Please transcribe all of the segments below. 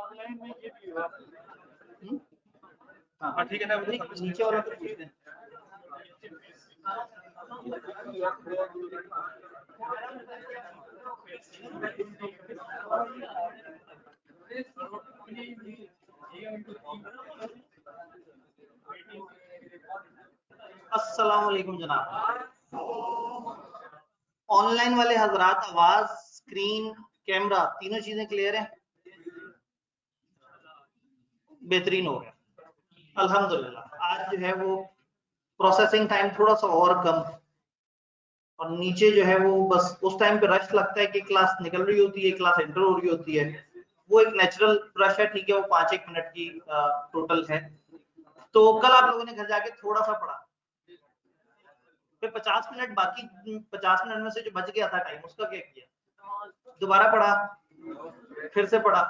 Online में ये भी हुआ। हाँ ठीक है ना, नीचे वाला तो पूछ दें। अस्सलाम वालेकुम जनाब। ऑनलाइन वाले हजरात, आवाज, स्क्रीन, कैमरा तीनों चीजें क्लियर है? बेहतरीन हो गया अल्हम्दुलिल्लाह। आज जो है वो प्रोसेसिंग टाइम थोड़ा सा और कम, और नीचे जो है वो बस उस टाइम पे रश लगता है कि क्लास निकल रही होती है, क्लास एंटर हो रही होती है, वो एक नेचुरल रश है, ठीक है, वो 5-1 मिनट की टोटल है। तो कल आप लोगों ने घर जाके थोड़ा सा पढ़ा, फिर 50 मिनट बाकी 50 मिनट में से जो बच गया था टाइम, उसका क्या किया? दोबारा पढ़ा, फिर से पढ़ा,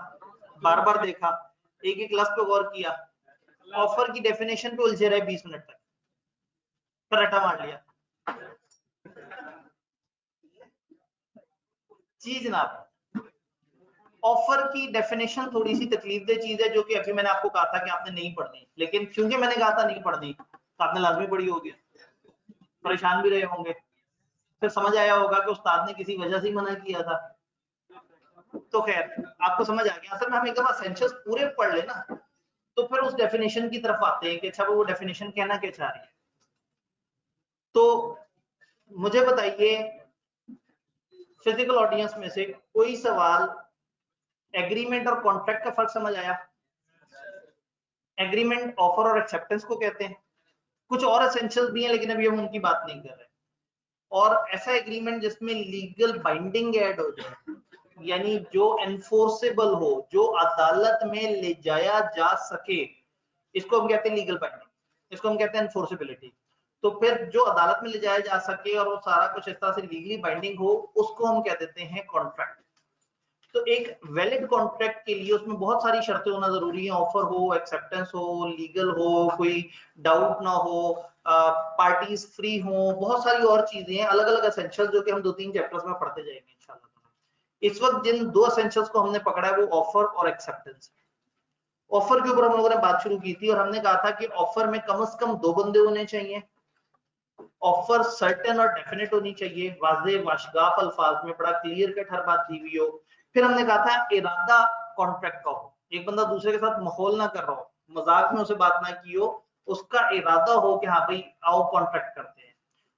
बार बार देखा, एक एक लफ्ज पे गौर किया, ऑफर की डेफिनेशन पे उलझे रहे 20 मिनट तक, फिर रट्टा मार लिया। जी जनाब, ऑफर की डेफिनेशन थोड़ी सी तकलीफदेह चीज है, जो कि अभी मैंने आपको कहा था कि आपने नहीं पढ़नी, लेकिन क्योंकि मैंने कहा था नहीं पढ़नी तो आपने लाजमी पढ़ी होगी, परेशान भी रहे होंगे, फिर समझ आया होगा कि उस्ताद ने किसी वजह से मना किया था। तो खैर आपको समझ आ गया। असल में हम एक दफा एसेंशियल्स पूरे पढ़ लेना, तो फिर उस डेफिनेशन की तरफ आते हैं कि अच्छा वो डेफिनेशन कहना क्या चाह रही है। तो मुझे बताइए, फिजिकल ऑडियंस में से कोई सवाल एग्रीमेंट और कॉन्ट्रैक्ट का फर्क समझ आया? एग्रीमेंट ऑफर और एक्सेप्टेंस को कहते हैं, कुछ और एसेंशियल्स भी हैं लेकिन अभी हम उनकी बात नहीं कर रहे। और ऐसा एग्रीमेंट जिसमें लीगल बाइंडिंग ऐड हो जाए, यानी जो एनफोर्सेबल हो, जो अदालत में ले जाया जा सके, इसको हम कहते हैं लीगल बाइंडिंग, इसको हम कहते हैं एनफोर्सेबिलिटी। तो फिर जो अदालत में ले जाया जा सके और वो सारा कुछ इस तरह से लीगली बाइंडिंग हो, उसको हम कह देते हैं कॉन्ट्रैक्ट। तो एक वैलिड कॉन्ट्रैक्ट के लिए उसमें बहुत सारी शर्तें होना जरूरी है, ऑफर हो, एक्सेप्टेंस हो, लीगल हो, कोई डाउट ना हो, पार्टीज फ्री हो, बहुत सारी और चीजें हैं, अलग अलग एसेंशियल, जो कि हम 2-3 चैप्टर्स में पढ़ते जाएंगे इंशाल्लाह। इस वक्त जिन दो एसेंशियल्स को हमने पकड़ा है वो ऑफर और एक्सेप्टेंस। ऑफर के ऊपर हम लोगों ने बात शुरू की थी और हमने कहा था कि ऑफर में कम से कम 2 बंदे होने चाहिए, ऑफर सर्टेन और डेफिनेट होनी चाहिए, वाज़ेह वाशगाफ अल्फाज में बड़ा क्लियर कट हर बात दी हुई हो। फिर हमने कहा था इरादा कॉन्ट्रैक्ट का हो, एक बंदा दूसरे के साथ माहौल ना कर रहा हो, मजाक में उसे बात ना की हो, उसका इरादा हो कि हाँ भाई आओ कॉन्ट्रैक्ट करते हैं।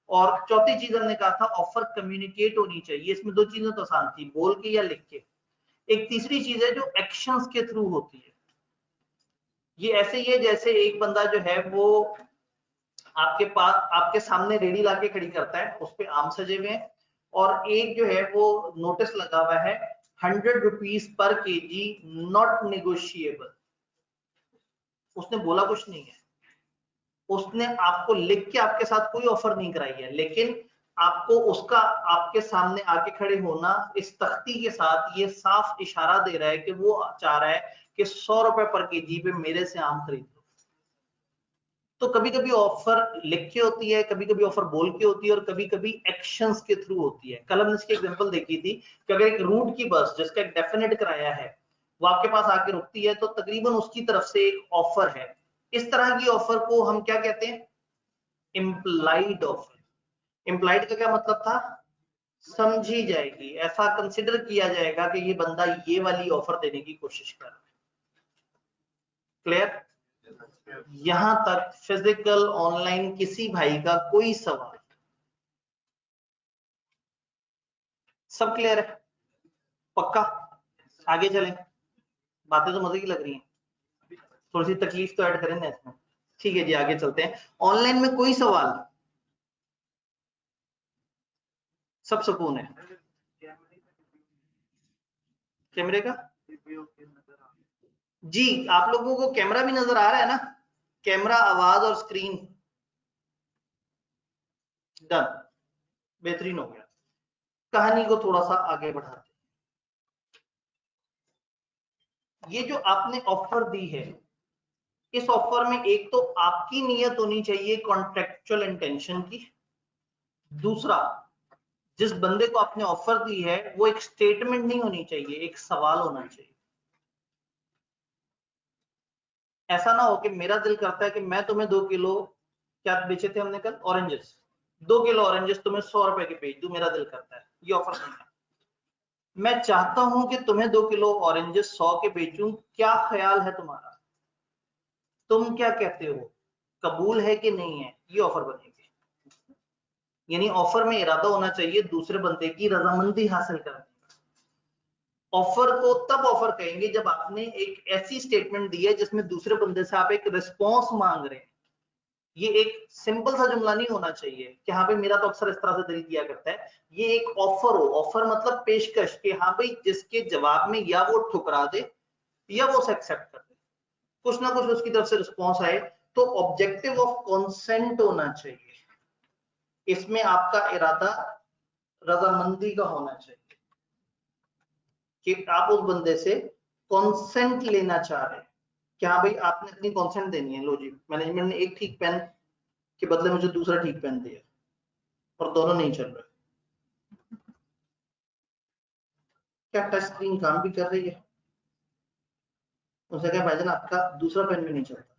और चौथी चीज हमने कहा था ऑफर कम्युनिकेट होनी चाहिए, इसमें 2 चीजें तो आसान थी, बोल के या लिख के। एक तीसरी चीज है जो एक्शंस के थ्रू होती है, ये ऐसे ही है जैसे एक बंदा जो है वो आपके पास आपके सामने रेडी लाके खड़ी करता है, उस पे आम सजे हुए हैं, और एक जो है वो नोटिस लगा हुआ है 100 rupees per KG not negotiable. उसने बोला कुछ नहीं है, उसने आपको लिख के आपके साथ कोई ऑफर नहीं कराई है, लेकिन आपको उसका आपके सामने आके खड़े होना इस तख्ती के साथ ये साफ इशारा दे रहा है कि वो चाह रहा है कि 100 रुपए पर केजी पे मेरे से आम खरीद लो। तो कभी कभी ऑफर लिख के होती है, कभी कभी ऑफर बोल के होती है, और कभी कभी एक्शंस के थ्रू होती है। कल हमने इसकी एग्जांपल देखी थी कि अगर एक रूट की बस जिसका एक डेफिनेट किराया है वो आपके पास आके रुकती है, तो तकरीबन उसकी तरफ से एक ऑफर है। इस तरह की ऑफर को हम क्या कहते हैं? Implied offer. इम्प्लाइड का क्या मतलब था? समझी जाएगी, ऐसा कंसिडर किया जाएगा कि ये बंदा ये वाली ऑफर देने की कोशिश कर रहा है। क्लियर? यहां तक फिजिकल ऑनलाइन किसी भाई का कोई सवाल? सब क्लियर है? पक्का? आगे चलें, बातें तो मजे की लग रही हैं, थोड़ी सी तकलीफ तो ऐड करें ना इसमें। ठीक है जी, आगे चलते हैं। ऑनलाइन में कोई सवाल? सब सुकून है? कैमरे का जी, आप लोगों को कैमरा भी नजर आ रहा है ना? कैमरा, आवाज और स्क्रीन डन, बेहतरीन हो गया। कहानी को थोड़ा सा आगे बढ़ाते, ये जो आपने ऑफर दी है, इस ऑफर में एक तो आपकी नीयत होनी चाहिए कॉन्ट्रेक्चुअल इंटेंशन की, दूसरा जिस बंदे को आपने ऑफर दी है वो एक स्टेटमेंट नहीं होनी चाहिए, एक सवाल होना चाहिए। ऐसा ना हो कि मेरा दिल करता है कि मैं तुम्हें 2 किलो, क्या बेचे थे हमने कल, ऑरेंजेस, 2 किलो ऑरेंजेस तुम्हें 100 रुपए के बेच दूं, मेरा दिल करता है, ये ऑफर नहीं है। मैं चाहता हूं कि तुम्हें 2 किलो ऑरेंजेस 100 के बेचूं, क्या ख्याल है तुम्हारा, तुम क्या कहते हो, कबूल है कि नहीं है, ये ऑफर बनेगी। यानी ऑफर में इरादा होना चाहिए दूसरे बंदे की रजामंदी हासिल करने। ऑफर को तब ऑफर कहेंगे जब आपने एक ऐसी स्टेटमेंट दी है जिसमें दूसरे बंदे से आप एक रिस्पॉन्स मांग रहे हैं। ये एक सिंपल सा जुमला नहीं होना चाहिए कि हाँ भाई मेरा तो अक्सर इस तरह से दिल किया करता है। ये एक ऑफर हो, ऑफर मतलब पेशकश कि हाँ भाई जिसके जवाब में या वो ठुकरा दे या वो एक्सेप्ट कर दे, कुछ ना कुछ उसकी तरफ से रिस्पॉन्स आए। तो ऑब्जेक्टिव ऑफ कंसेंट होना चाहिए, इसमें आपका इरादा रजामंदी का होना चाहिए कि आप उस बंदे से कंसेंट लेना चाह रहे हैं कि हाँ भाई आपने अपनी कंसेंट देनी है। लो जी, मैनेजमेंट ने एक ठीक पेन के बदले मुझे दूसरा ठीक पेन दिया और दोनों नहीं चल रहे। क्या टच स्क्रीन काम भी कर रही है? उनसे कहा भाईजान आपका दूसरा पेन भी नहीं चलता।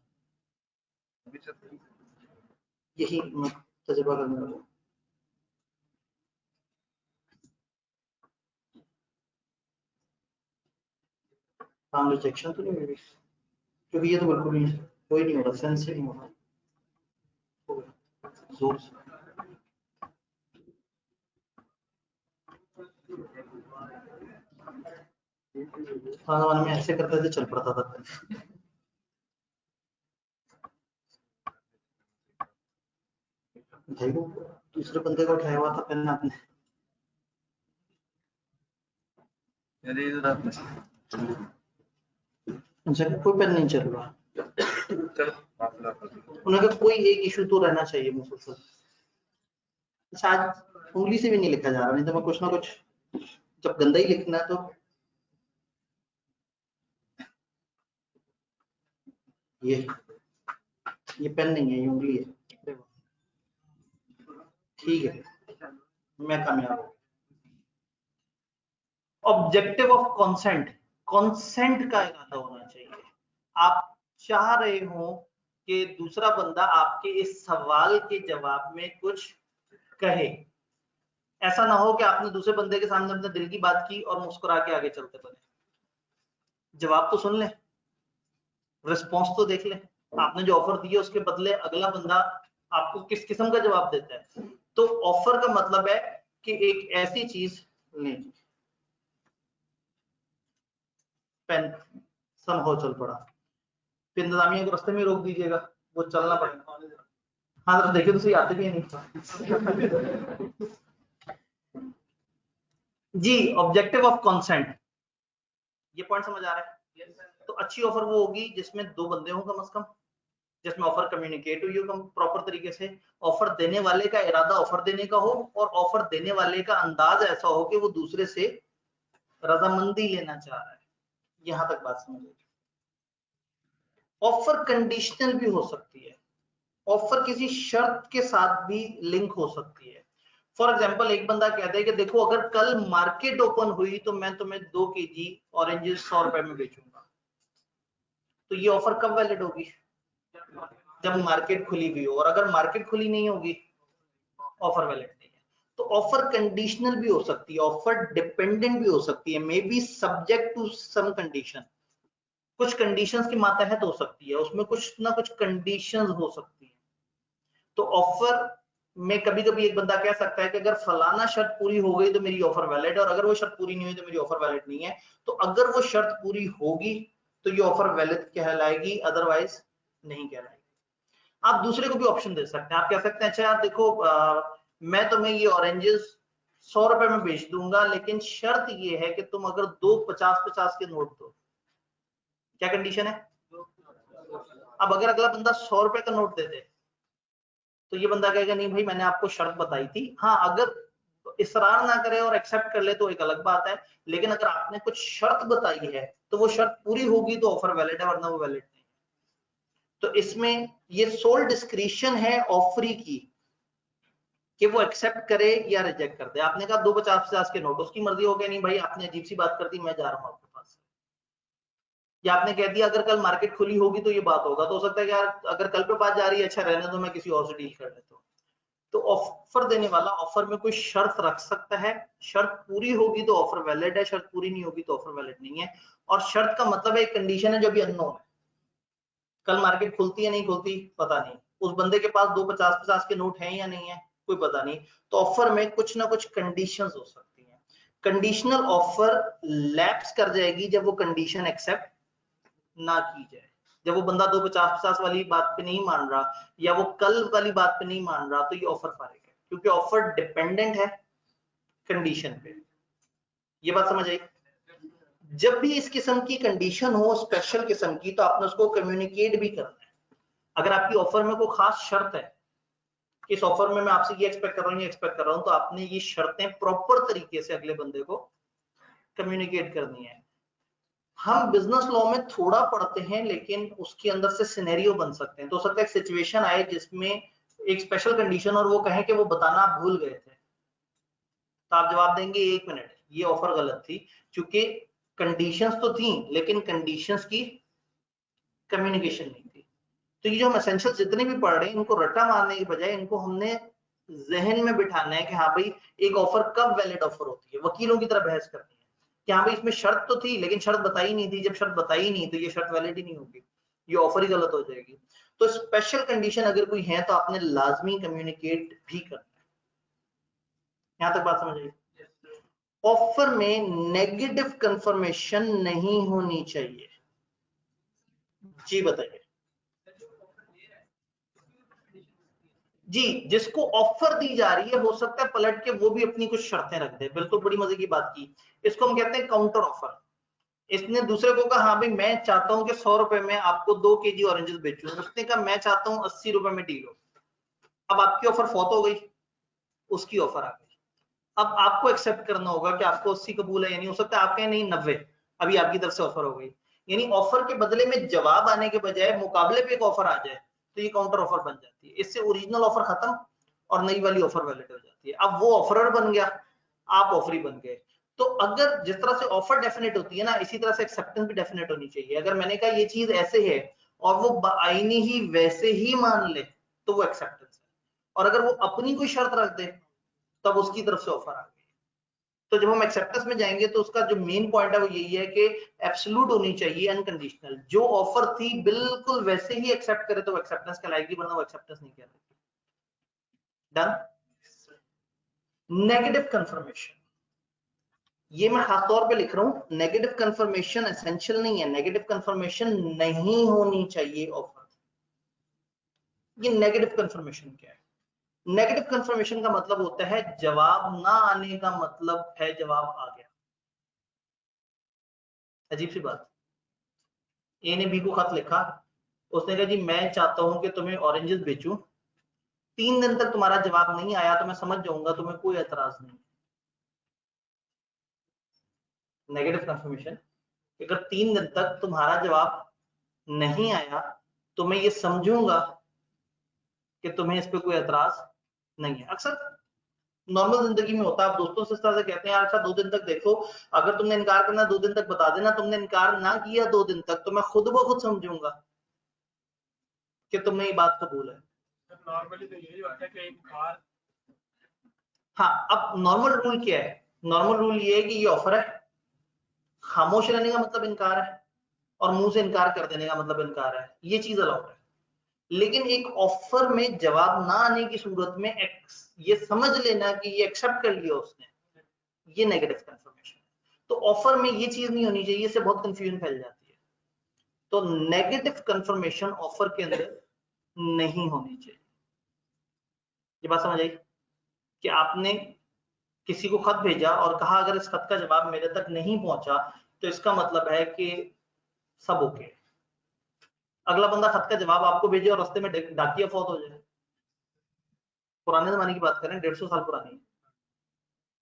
यही मैं तजुर्बा करने वाला हूँ। काम रिजेक्शन तो नहीं हुई, क्योंकि ये तो बिल्कुल नहीं, कोई नहीं हो रहा, सेंस ही नहीं हो रहा जोर से। हाँ जमाने में ऐसे करते थे, चल पड़ता था। भाई वो दूसरे बंदे का उठाया हुआ था पेन आपने। अच्छा कोई पेन नहीं चल रहा, उन्होंने कहा कोई एक इशू तो रहना चाहिए मुझसे। शायद उंगली से भी नहीं लिखा जा रहा, नहीं तो मैं कुछ ना कुछ, जब गंदा ही लिखना है तो। ये पेन नहीं है, ये उंगली है। ठीक है, मैं कामयाब हूँ। ऑब्जेक्टिव ऑफ कंसेंट, कंसेंट का इरादा होना चाहिए। आप चाह रहे हो कि दूसरा बंदा आपके इस सवाल के जवाब में कुछ कहे। ऐसा ना हो कि आपने दूसरे बंदे के सामने अपने दिल की बात की और मुस्कुरा के आगे चलते बने। जवाब तो सुन ले, रिस्पॉन्स तो देख ले, आपने जो ऑफर दी है उसके बदले अगला बंदा आपको किस किस्म का जवाब देता है। तो ऑफर का मतलब है कि एक ऐसी चीज लें। पेन समझो चल पड़ा, फिर इंतजामिया को रास्ते में रोक दीजिएगा, वो चलना पड़ेगा। हाँ तो देखिए तो सही, आते भी नहीं। जी, ऑब्जेक्टिव ऑफ कंसेंट, ये पॉइंट समझ आ रहा है? तो अच्छी ऑफर वो होगी जिसमें दो बंदे हों कम से कम, जिसमें ऑफर कम्युनिकेट हुई हो प्रॉपर तरीके से, ऑफर देने वाले का इरादा ऑफर देने का हो और ऑफर देने वाले का अंदाज ऐसा हो कि वो दूसरे से रजामंदी लेना चाह रहा है। यहां तक बात समझ। ऑफर कंडीशनल भी हो सकती है, ऑफर किसी शर्त के साथ भी लिंक हो सकती है। फॉर एग्जाम्पल एक बंदा कहता है कि देखो अगर कल मार्केट ओपन हुई तो मैं तुम्हें 2 kg ऑरेंजेस 100 रुपए में बेचूंगा। तो ये ऑफर कब वैलिड होगी? जब मार्केट खुली हुई हो, और अगर मार्केट खुली नहीं होगी ऑफर वैलिड नहीं है। तो ऑफर कंडीशनल भी हो सकती है, ऑफर डिपेंडेंट भी हो सकती है, may be subject to some condition. कुछ कंडीशंस की मातहत हो सकती है, उसमें कुछ ना कुछ कंडीशंस हो सकती है। तो ऑफर में कभी कभी एक बंदा कह सकता है कि अगर फलाना शर्त पूरी हो गई तो मेरी ऑफर वैलिड है, और अगर वो शर्त पूरी नहीं हुई तो मेरी ऑफर वैलिड नहीं है। तो अगर वो शर्त पूरी होगी तो ये ऑफर वैलिड कहलाएगी, अदरवाइज नहीं कहलाएगी। आप दूसरे को भी ऑप्शन दे सकते हैं, आप कह सकते हैं अच्छा यार देखो मैं तुम्हें ये ऑरेंजेस 100 रुपए में बेच दूंगा, लेकिन शर्त ये है कि तुम अगर दो 50-50 के नोट दो। क्या कंडीशन है? अब अगर अगला बंदा 100 रुपए का नोट दे दे तो ये बंदा कहेगा नहीं भाई मैंने आपको शर्त बताई थी। हाँ अगर इसरार ना करे और एक्सेप्ट कर ले तो एक अलग बात है, लेकिन अगर आपने कुछ शर्त बताई है तो वो शर्त पूरी होगी तो ऑफर वैलिड है, वरना वो वैलिड नहीं। तो इसमें ये सोल डिस्क्रिशन है ऑफरी की कि वो एक्सेप्ट करे या रिजेक्ट कर दे। आपने कहा दो 50-50 के नोट, उसकी मर्जी हो गया नहीं भाई आपने अजीब सी बात कर दी, मैं जा रहा हूँ आपके पास। या आपने कह दिया अगर कल मार्केट खुली होगी तो ये बात होगा, तो हो सकता है कि यार अगर कल पे बात जा रही है, अच्छा रहने दो, मैं किसी और से डील कर लेता हूँ। तो ऑफर देने वाला ऑफर में कोई शर्त रख सकता है, शर्त पूरी होगी तो ऑफर वैलिड है, शर्त पूरी नहीं होगी तो ऑफर वैलिड नहीं है। और शर्त का मतलब है एक कंडीशन है जो अभी अननोन है, कल मार्केट खुलती है नहीं खुलती पता नहीं, उस बंदे के पास 2 50-50 के नोट हैं या नहीं है कोई पता नहीं। तो ऑफर में कुछ ना कुछ कंडीशंस हो सकती हैं। कंडीशनल ऑफर लैप्स कर जाएगी जब वो कंडीशन एक्सेप्ट ना की जाए, जब वो बंदा 2 50-50 वाली बात पे नहीं मान रहा या वो कल वाली बात पे नहीं मान रहा, तो ये ऑफर फारिग है, क्योंकि ऑफर डिपेंडेंट है कंडीशन पे। ये बात समझ आई? जब भी इस किस्म की कंडीशन हो स्पेशल किस्म की, तो आपने उसको कम्युनिकेट भी करना है। अगर आपकी ऑफर में कोई खास शर्त है कि इस ऑफर में मैं आपसे ये एक्सपेक्ट कर रहा हूँ, ये एक्सपेक्ट कर रहा हूँ, तो आपने ये शर्तें प्रॉपर तरीके से अगले बंदे को कम्युनिकेट करनी है। हम बिजनेस लॉ में थोड़ा पढ़ते हैं, लेकिन उसके अंदर से सिनेरियो बन सकते हैं। तो हो सकता है एक सिचुएशन आए जिसमें एक स्पेशल कंडीशन और वो कहें कि वो बताना आप भूल गए थे, तो आप जवाब देंगे 1 मिनट, ये ऑफर गलत थी, क्योंकि कंडीशंस तो थी लेकिन कंडीशंस की कम्युनिकेशन नहीं थी। तो ये जो हम एसेंशियल जितने भी पढ़ रहे हैं, इनको रट्टा मारने के बजाय इनको हमने जहन में बिठाना है कि हाँ भाई एक ऑफर कब वैलिड ऑफर होती है, वकीलों की तरह बहस करनी है कि हाँ भाई इसमें शर्त तो थी लेकिन शर्त बताई नहीं थी, जब शर्त बताई नहीं तो ये शर्त वैलिड ही नहीं होगी, ये ऑफर ही गलत हो जाएगी। तो स्पेशल कंडीशन अगर कोई है तो आपने लाजमी कम्युनिकेट भी करना है। यहां तक बात समझ आई? ऑफर में नेगेटिव कंफर्मेशन नहीं होनी चाहिए। जी बताइए। जी, जिसको ऑफर दी जा रही है हो सकता है पलट के वो भी अपनी कुछ शर्तें रख दे। बिल्कुल बड़ी मजे की बात की, इसको हम कहते हैं काउंटर ऑफर। इसने दूसरे को कहा हाँ भाई मैं चाहता हूं कि 100 रुपए में आपको 2 केजी ऑरेंजेस बेचूं, उसने कहा मैं चाहता हूं 80 रुपए में डील हो। अब आपकी ऑफर फौत हो गई, उसकी ऑफर आ गई। अब आपको एक्सेप्ट करना होगा कि आपको 80 कबूल है या नहीं। हो सकता है आप कहें नहीं 90, अभी आपकी तरफ से ऑफर हो गई। यानी ऑफर के बदले में जवाब आने के बजाय मुकाबले पे एक ऑफर आ जाए तो ये काउंटर ऑफर बन जाती है। इससे ओरिजिनल ऑफर खत्म और नई वाली ऑफर वैलिड हो जाती है। अब वो ऑफरर बन गया, आप ऑफरी बन गए। तो अगर जिस तरह से ऑफर डेफिनेट होती है ना, इसी तरह से एक्सेप्टेंस भी डेफिनेट होनी चाहिए। अगर मैंने कहा ये चीज ऐसे है और वो आईनी ही वैसे ही मान ले तो वो एक्सेप्टेंस है, और अगर वो अपनी कोई शर्त रख दे तब उसकी तरफ से ऑफर आ गई। तो जब हम एक्सेप्टेंस में जाएंगे तो उसका जो मेन पॉइंट है वो यही है कि एब्सोल्यूट होनी चाहिए, अनकंडीशनल। जो ऑफर थी बिल्कुल वैसे ही एक्सेप्ट करे तो वो एक्सेप्टेंस कहलाएगी, वरना वो एक्सेप्टेंस नहीं कहलाएगी। डन। नेगेटिव कंफर्मेशन, ये मैं खास तौर पे लिख रहा हूं। नेगेटिव कंफर्मेशन एसेंशियल नहीं है, नेगेटिव कंफर्मेशन नहीं होनी चाहिए ऑफर। ये नेगेटिव कंफर्मेशन क्या है? नेगेटिव कंफर्मेशन का मतलब होता है जवाब ना आने का मतलब है जवाब आ गया। अजीब सी बात। ए ने बी को खत लिखा, उसने कहा जी मैं चाहता हूं कि तुम्हें ऑरेंजेस बेचूं, 3 दिन तक तुम्हारा जवाब नहीं आया तो मैं समझ जाऊंगा तुम्हें कोई एतराज नहीं। नेगेटिव कंफर्मेशन, अगर 3 दिन तक तुम्हारा जवाब नहीं आया तो मैं ये समझूंगा कि तुम्हें इस पे कोई एतराज नहीं है। अक्सर नॉर्मल जिंदगी में होता है, आप दोस्तों से इस तरह से कहते हैं यार अच्छा 2 दिन तक देखो, अगर तुमने इनकार करना 2 दिन तक बता देना, तुमने इनकार ना किया 2 दिन तक तो मैं खुद ब खुद समझूंगा कि तुमने ये बात कबूल है। नॉर्मली तो यही होता है कि एक बार। हाँ, अब नॉर्मल रूल क्या है? नॉर्मल रूल ये है कि ये ऑफर है, खामोश रहने का मतलब इनकार है, और मुंह से इनकार कर देने का मतलब इनकार है, ये चीज अलाउड है। लेकिन एक ऑफर में जवाब ना आने की सूरत में ये समझ लेना कि ये एक्सेप्ट कर लिया उसने, ये नेगेटिव कंफर्मेशन है। तो ऑफर में ये चीज नहीं होनी चाहिए, इससे बहुत कंफ्यूजन फैल जाती है। तो नेगेटिव कंफर्मेशन ऑफर के अंदर नहीं होनी चाहिए। ये बात समझ आई कि आपने किसी को खत भेजा और कहा अगर इस खत का जवाब मेरे तक नहीं पहुंचा तो इसका मतलब है कि सब ओके। अगला बंदा खत का जवाब आपको भेजे और रास्ते में डाकिया फौत हो जाए। पुराने जमाने की बात करें, 150 साल पुरानी,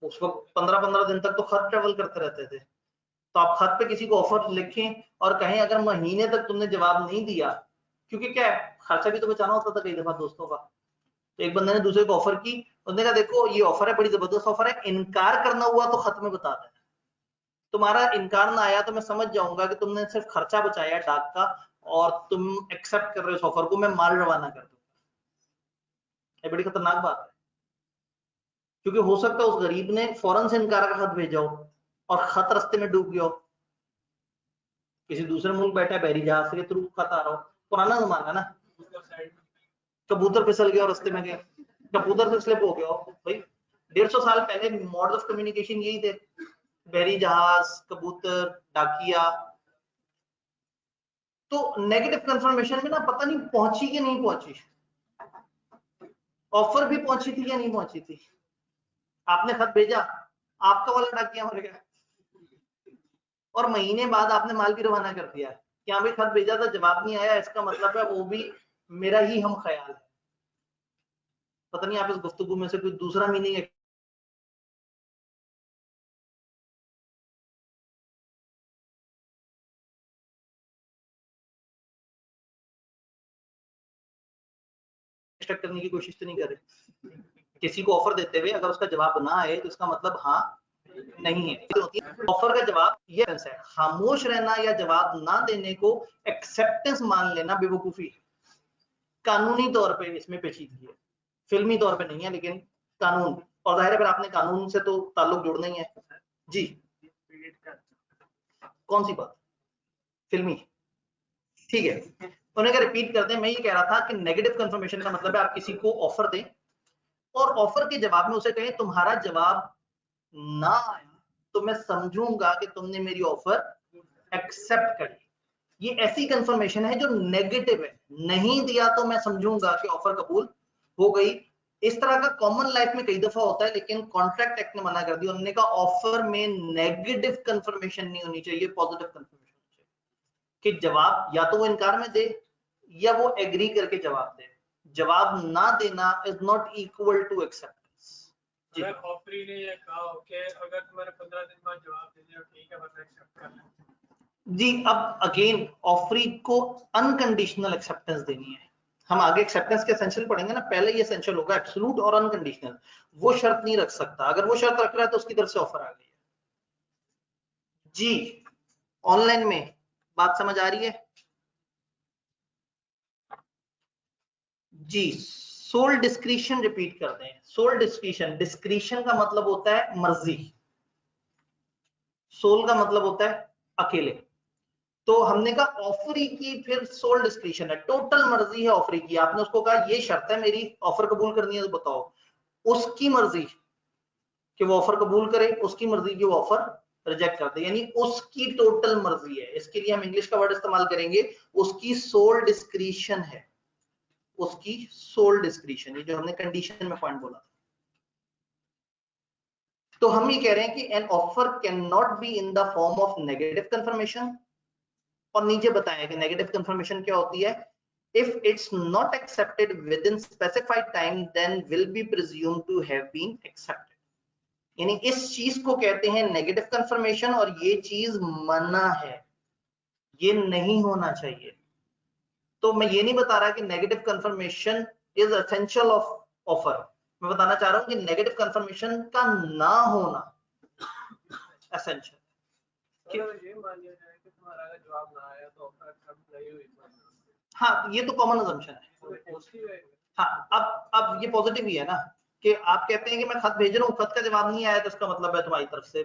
उस वक्त 15-15 दिन तक तो खत ट्रेवल करते रहते थे। तो आप खत पे किसी को ऑफर लिखें और कहें अगर महीने तक तुमने जवाब नहीं दिया, क्योंकि क्या है खर्चा भी तो बचाना होता था कई दफा दोस्तों का। तो एक बंदे ने दूसरे को ऑफर की, उसने कहा देखो ये ऑफर है, बड़ी जबरदस्त ऑफर है, इनकार करना हुआ तो खत में बता देना। तुम्हारा इनकार ना आया तो मैं समझ जाऊंगा कि तुमने सिर्फ खर्चा बचाया डाक का और तुम एक्सेप्ट कर रहे हो इस ऑफर को, मैं माल रवाना कर दूंगा। ये बड़ी खतरनाक बात है, क्योंकि हो सकता है उस गरीब ने फौरन से इनकार का खत भेजा हो और खत रास्ते में डूब गया हो, किसी दूसरे मुल्क बैठा है, बहरी जहाज के थ्रू खत आ रहा हो, पुराना जमाना ना, कबूतर फिसल गया और रास्ते में गया, कबूतर से स्लिप हो गया हो भाई। 150 साल पहले मोड ऑफ कम्युनिकेशन यही थे, बहरी जहाज, कबूतर, डाकिया। तो नेगेटिव कंफर्मेशन में ना पता नहीं पहुंची कि नहीं पहुंची, ऑफर भी पहुंची थी या नहीं पहुंची थी। आपने खत भेजा, आपका वाला डाकिया मर गया और महीने बाद आपने माल भी रवाना कर दिया कि हाँ भाई खत भेजा था, जवाब नहीं आया, इसका मतलब है वो भी मेरा ही हम ख्याल है। पता नहीं आप इस गुफ्तगू में से कोई दूसरा मीनिंग एक्सपेक्ट करने की कोशिश तो नहीं कर रहे। किसी को ऑफर देते हुए अगर उसका जवाब ना आए तो इसका मतलब हाँ नहीं है। ऑफर का जवाब ये है, खामोश रहना या जवाब ना देने को एक्सेप्टेंस मान लेना बेवकूफी। कानूनी तौर पे इसमें पेचीदगी है, फिल्मी तौर पे नहीं है, लेकिन कानून, और जाहिर है फिर आपने कानून से तो ताल्लुक जोड़ना ही है जी। कौन सी बात फिल्मी, ठीक है, उन्हें रिपीट करते हैं। मैं ये कह रहा था कि नेगेटिव कंफर्मेशन का मतलब है आप किसी को ऑफर दें और ऑफर के जवाब में उसे कहें तुम्हारा जवाब ना आया तो मैं समझूंगा कि तुमने मेरी ऑफर एक्सेप्ट करी। ये ऐसी कंफर्मेशन है जो नेगेटिव है, नहीं दिया तो मैं समझूंगा कि ऑफर कबूल हो गई। इस तरह का कॉमन लाइफ में कई दफा होता है, लेकिन कॉन्ट्रैक्ट एक्ट ने मना कर दिया। उन्होंने कहा ऑफर में नेगेटिव कंफर्मेशन नहीं होनी चाहिए, पॉजिटिव कंफर्मेशन होनी चाहिए कि जवाब या तो वो इनकार में दे या वो एग्री करके जवाब दे। जवाब ना देना is not equal to acceptance. अगर ऑफरी ने ये कहा हो कि अगर तुम्हारे 15 दिन बाद जवाब दे दिया ठीक है बस एक्सेप्ट कर लें जी, अब अगेन ऑफरी को अनकंडीशनल एक्सेप्टेंस देनी है। हम आगे एक्सेप्टेंस के एसेंशियल पढ़ेंगे ना, पहले ये एसेंशियल होगा एब्सोल्यूट और अनकंडीशनल। वो शर्त नहीं रख सकता, अगर वो शर्त रख रहा है तो उसकी तरफ से ऑफर आ गई है जी। ऑनलाइन में बात समझ आ रही है जी। सोल डिस्क्रिशन रिपीट करते हैं। सोल डिस्क्रिशन, डिस्क्रिशन का मतलब होता है मर्जी, सोल का मतलब होता है अकेले। तो हमने कहा ऑफरी की फिर सोल डिस्क्रिशन है, टोटल मर्जी है ऑफरी की। आपने उसको कहा ये शर्त है मेरी ऑफर कबूल करनी है तो बताओ, उसकी मर्जी कि वो ऑफर कबूल करे, उसकी मर्जी की वो ऑफर रिजेक्ट कर दे, यानी उसकी टोटल मर्जी है। इसके लिए हम इंग्लिश का वर्ड इस्तेमाल करेंगे, उसकी सोल डिस्क्रिशन है, उसकी सोल डिस्क्रिशन, ये जो हमने कंडीशन में पॉइंट बोला था। तो हम ये कह रहे हैं कि an offer can not be in the form of negative confirmation, और नीचे बताया कि नेगेटिव कंफर्मेशन क्या होती है। if it's not accepted within specified time then will be presumed to have been accepted, यानी इस चीज को कहते हैं नेगेटिव कंफर्मेशन और ये चीज मना है, ये नहीं होना चाहिए। तो मैं ये नहीं बता रहा कि negative confirmation is essential of offer, मैं बताना चाह रहा हूं कि नेगेटिव कंफर्मेशन का ना होना एसेंशियल। ये मान लिया जाए कि तुम्हारा अगर जवाब ना आया तो ऑफर एक्सेप्ट नहीं हुई, हाँ ये तो कॉमन अजम्पशन है। हाँ अब ये पॉजिटिव ही है ना कि आप कहते हैं कि मैं खत भेज रहा हूँ, खत का जवाब नहीं आया तो इसका मतलब है तुम्हारी तरफ से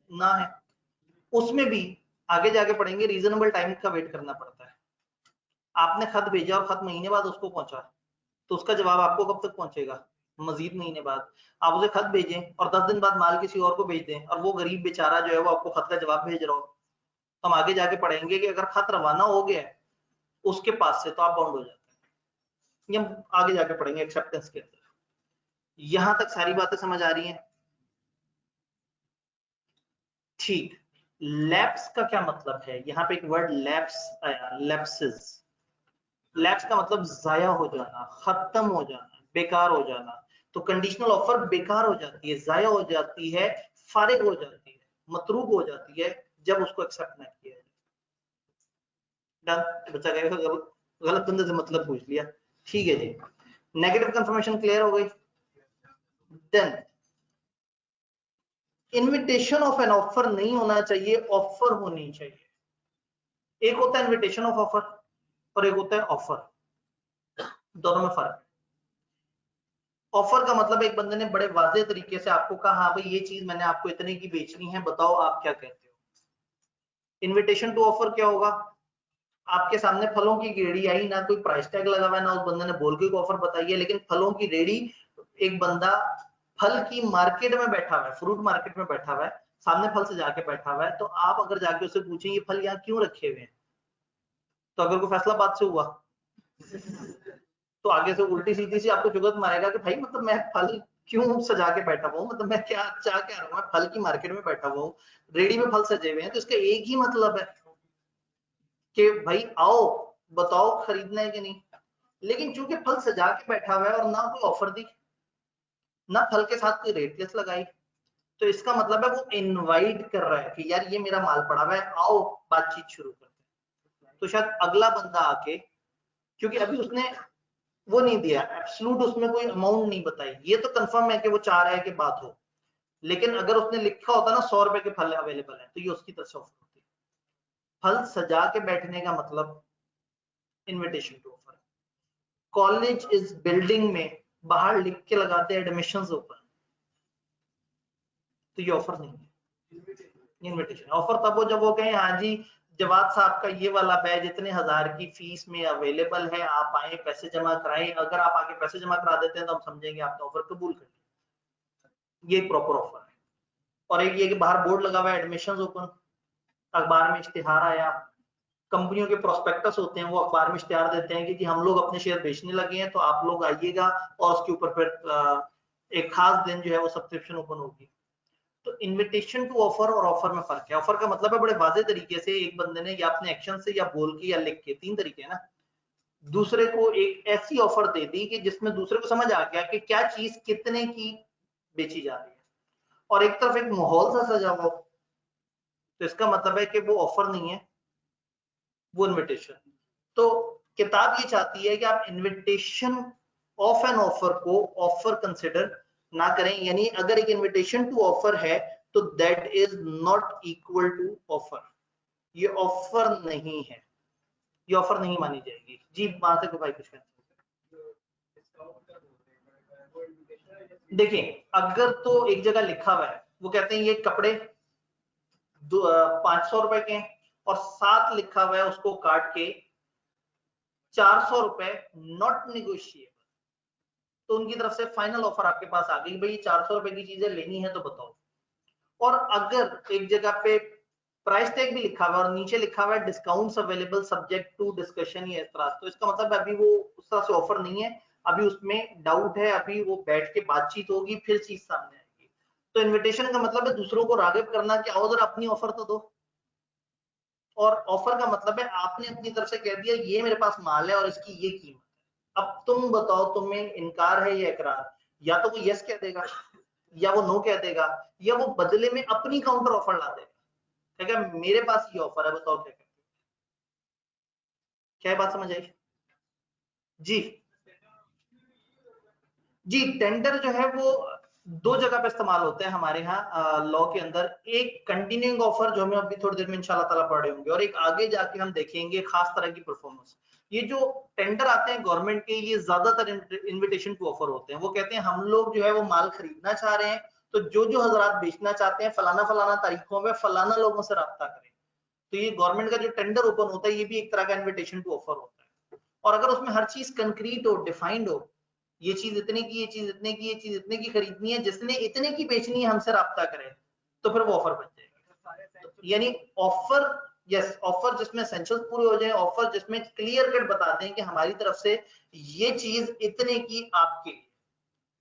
ना है। उसमें भी आगे जाके पढ़ेंगे रीजनेबल टाइम का वेट करना पड़ता है। आपने खत भेजा और खत महीने बाद उसको पहुंचा तो उसका जवाब आपको कब तक पहुंचेगा, मजीद महीने बाद। आप उसे खत भेजें और 10 दिन बाद माल किसी और को भेज दें और वो गरीब बेचारा जो है वो आपको खत का जवाब भेज रहा हो, तो हम आगे जाके पढ़ेंगे कि अगर खत रवाना हो गया है उसके पास से तो आप बाउंड हो जाते हैं। ये हम आगे जाके पढ़ेंगे एक्सेप्टेंस के अंदर। यहां तक सारी बातें समझ आ रही हैं ठीक। लैप्स का क्या मतलब है, यहाँ पे एक वर्ड लैप्स आया, लैप्सेस। लैप्स का मतलब जाया हो जाना, खत्म हो जाना, बेकार हो जाना। तो कंडीशनल ऑफर बेकार हो जाती है, जाया हो जाती है, फारिग हो जाती है, मतरूक हो जाती है जब उसको एक्सेप्ट ना किया जाए। बच्चा कहेगा गलत बंदे से मतलब पूछ लिया, ठीक है जी। नेगेटिव कंफर्मेशन क्लियर हो गई। Then invitation of an offer नहीं होना चाहिए, ऑफर होनी चाहिए। एक होता है इनविटेशन ऑफ ऑफर और एक होता है ऑफर, दोनों में फर्क है। ऑफर का मतलब एक बंदे ने बड़े वाजे तरीके से आपको कहा, हाँ भाई ये चीज मैंने आपको इतने की बेचनी है, बताओ आप क्या कहते हो। इनविटेशन टू ऑफर क्या होगा, आपके सामने फलों की रेडी आई, ना कोई प्राइस टैग लगा हुआ है, ना उस बंदे ने बोल के कोई ऑफर बताई है, लेकिन फलों की रेडी, एक बंदा फल की मार्केट में बैठा हुआ है, फ्रूट मार्केट में बैठा हुआ है, सामने फल से जाके बैठा हुआ है, तो आप अगर जाके उससे पूछें ये फल यहाँ क्यों रखे हुए हैं, तो अगर कोई फैसला बात से हुआ तो आगे से उल्टी सीधी सी आपको जुगत मारेगा कि भाई मतलब मैं फल क्यों सजा के बैठा हुआ हूँ, मतलब मैं क्या चाह क्या रहा हूँ, मैं फल की मार्केट में बैठा हुआ हूँ, रेडी में फल सजे हुए हैं, तो इसका एक ही मतलब है कि भाई आओ बताओ खरीदना है कि नहीं। लेकिन चूंकि फल सजा के बैठा हुआ है और ना कोई ऑफर दी, ना फल के साथ कोई रेट लिस्ट लगाई, तो इसका मतलब है वो इनवाइट कर रहा है कि यार ये मेरा माल पड़ा हुआ है, आओ बातचीत शुरू करते हैं। तो शायद अगला बंदा आके, क्योंकि अभी उसने वो नहीं दिया एब्सोल्यूट, उसमें कोई अमाउंट नहीं बताई, ये तो कंफर्म है कि वो चाह रहा है कि बात हो, लेकिन अगर उसने लिखा होता ना 100 रुपए के फल अवेलेबल है, तो ये उसकी तरफ से ऑफर होती है। फल सजा के बैठने का मतलब इनविटेशन टू ऑफर। कॉलेज इस बिल्डिंग में बाहर लिख के लगाते हैं एडमिशंस ओपन, तो ये ऑफर नहीं है, इनविटेशन। ऑफर तब हो जब वो कहें हाँ जी जवाद साहब का ये वाला बैच इतने हजार की फीस में अवेलेबल है, आप आए पैसे जमा कराएं, अगर आप आके पैसे जमा करा देते हैं तो हम समझेंगे आपने ऑफर कबूल कर लिया, ये प्रॉपर ऑफर है। और एक ये कि बाहर बोर्ड लगा हुआ है एडमिशंस ओपन, अखबार में इश्तिहार आया, कंपनियों के प्रोस्पेक्टस होते हैं वो अखबार में इश्तिहार देते हैं कि जी हम लोग अपने शेयर बेचने लगे हैं, तो आप लोग आइएगा, और उसके ऊपर फिर एक खास दिन जो है वो सब्सक्रिप्शन ओपन होगी। तो इनविटेशन टू ऑफर और ऑफर में फर्क है। ऑफर का मतलब है बड़े वाजे तरीके से एक बंदे ने या अपने एक्शन से या बोल के या लिख के, तीन तरीके है ना, दूसरे को एक ऐसी ऑफर दे दी कि जिसमें दूसरे को समझ आ गया कि क्या चीज कितने की बेची जा रही है, और एक तरफ एक माहौल सा सजा हुआ, तो इसका मतलब है कि वो ऑफर नहीं है, वो इनविटेशन। तो किताब ये चाहती है कि आप इनविटेशन ऑफ एन ऑफर को ऑफर कंसिडर ना करें, यानी अगर एक इनविटेशन टू ऑफर है तो that is not equal to offer, ये ऑफर नहीं है, ये ऑफर नहीं मानी जाएगी। जी वहां से भाई कुछ कहना, देखिए अगर तो एक जगह लिखा हुआ है, वो कहते हैं ये कपड़े 500 रुपए के, और साथ लिखा हुआ है उसको काट के 400 रुपए नॉट निगोशिएबल, तो उनकी तरफ से फाइनल ऑफर आपके पास आ गई, भाई 400 रुपए की चीजें लेनी है तो बताओ। और अगर एक जगह पे प्राइस टैग भी लिखा हुआ है और नीचे लिखा हुआ है discounts available subject to discussion या इस तरह, तो इसका मतलब अभी वो उस तरह से ऑफर नहीं है, अभी उसमें डाउट है, अभी वो बैठ के बातचीत होगी फिर चीज सामने आएगी। तो इनविटेशन का मतलब है दूसरों को रागिब करना कि आओ जरा अपनी ऑफर तो दो, और ऑफर का मतलब है आपने अपनी तरफ से कह दिया ये मेरे पास माल है और इसकी ये कीमत है, अब तुम बताओ तुम्हें इनकार है या इकरार, या तो वो यस कह देगा या वो नो कह देगा, या वो बदले में अपनी काउंटर ऑफर ला देगा, ठीक है मेरे पास ये ऑफर है बताओ क्या कहते हो। क्या बात समझ आई? जी जी टेंडर जो है वो दो जगह पे इस्तेमाल होते हैं हमारे यहाँ लॉ के अंदर, एक कंटिन्यूइंग ऑफर जो हम अभी थोड़ी देर में इंशाल्लाह ताला पढ़ रहे होंगे, और एक आगे जाके हम देखेंगे खास तरह की परफॉर्मेंस। ये जो टेंडर आते हैं गवर्नमेंट के, ये ज्यादातर इन्विटेशन टू ऑफर होते हैं, वो कहते हैं हम लोग जो है वो माल खरीदना चाह रहे हैं, तो जो जो हजरात बेचना चाहते हैं फलाना फलाना तारीखों में फलाना लोगों से राब्ता करें। तो ये गवर्नमेंट का जो टेंडर ओपन होता है ये भी एक तरह का इन्विटेशन टू ऑफर होता है, और अगर उसमें हर चीज कंक्रीट हो, डिफाइंड हो, ये चीज इतने की, ये चीज इतने की, ये चीज इतने की खरीदनी है, जिसने इतने की बेचनी है हमसे राब्ता करे, तो फिर वो ऑफर बन जाएगा। यानी ऑफर, यस ऑफर जिसमें एसेंशियल्स पूरे हो जाए, ऑफर जिसमें क्लियर कट बता दें कि हमारी तरफ से ये चीज इतने की आपके,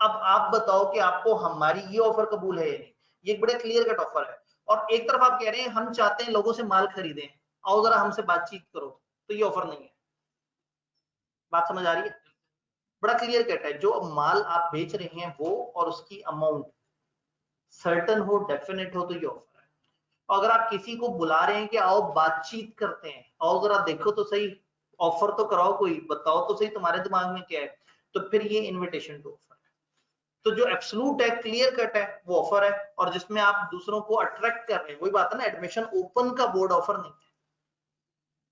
अब आप बताओ कि आपको हमारी ये ऑफर कबूल है या नहीं, ये एक बड़ा क्लियर कट ऑफर है। और एक तरफ आप कह रहे हैं हम चाहते हैं लोगों से माल खरीदें, आओ जरा हमसे बातचीत करो, तो ये ऑफर नहीं है। बात समझ आ रही है? बड़ा क्लियर कट है, जो माल आप बेच रहे हैं वो और उसकी अमाउंट सर्टन हो, डेफिनेट हो, तो ये ऑफर है। अगर आप किसी को बुला रहे हैं कि आओ बातचीत करते हैं, आओ जरा देखो तो सही, ऑफर तो कराओ, कोई बताओ तो सही तुम्हारे दिमाग में क्या है, तो फिर ये इनविटेशन टू ऑफर है। तो जो एब्सोल्यूट है, क्लियर कट है, वो ऑफर है, और जिसमें आप दूसरों को अट्रैक्ट कर रहे हैं, वही बात है ना, एडमिशन ओपन का बोर्ड ऑफर नहीं है,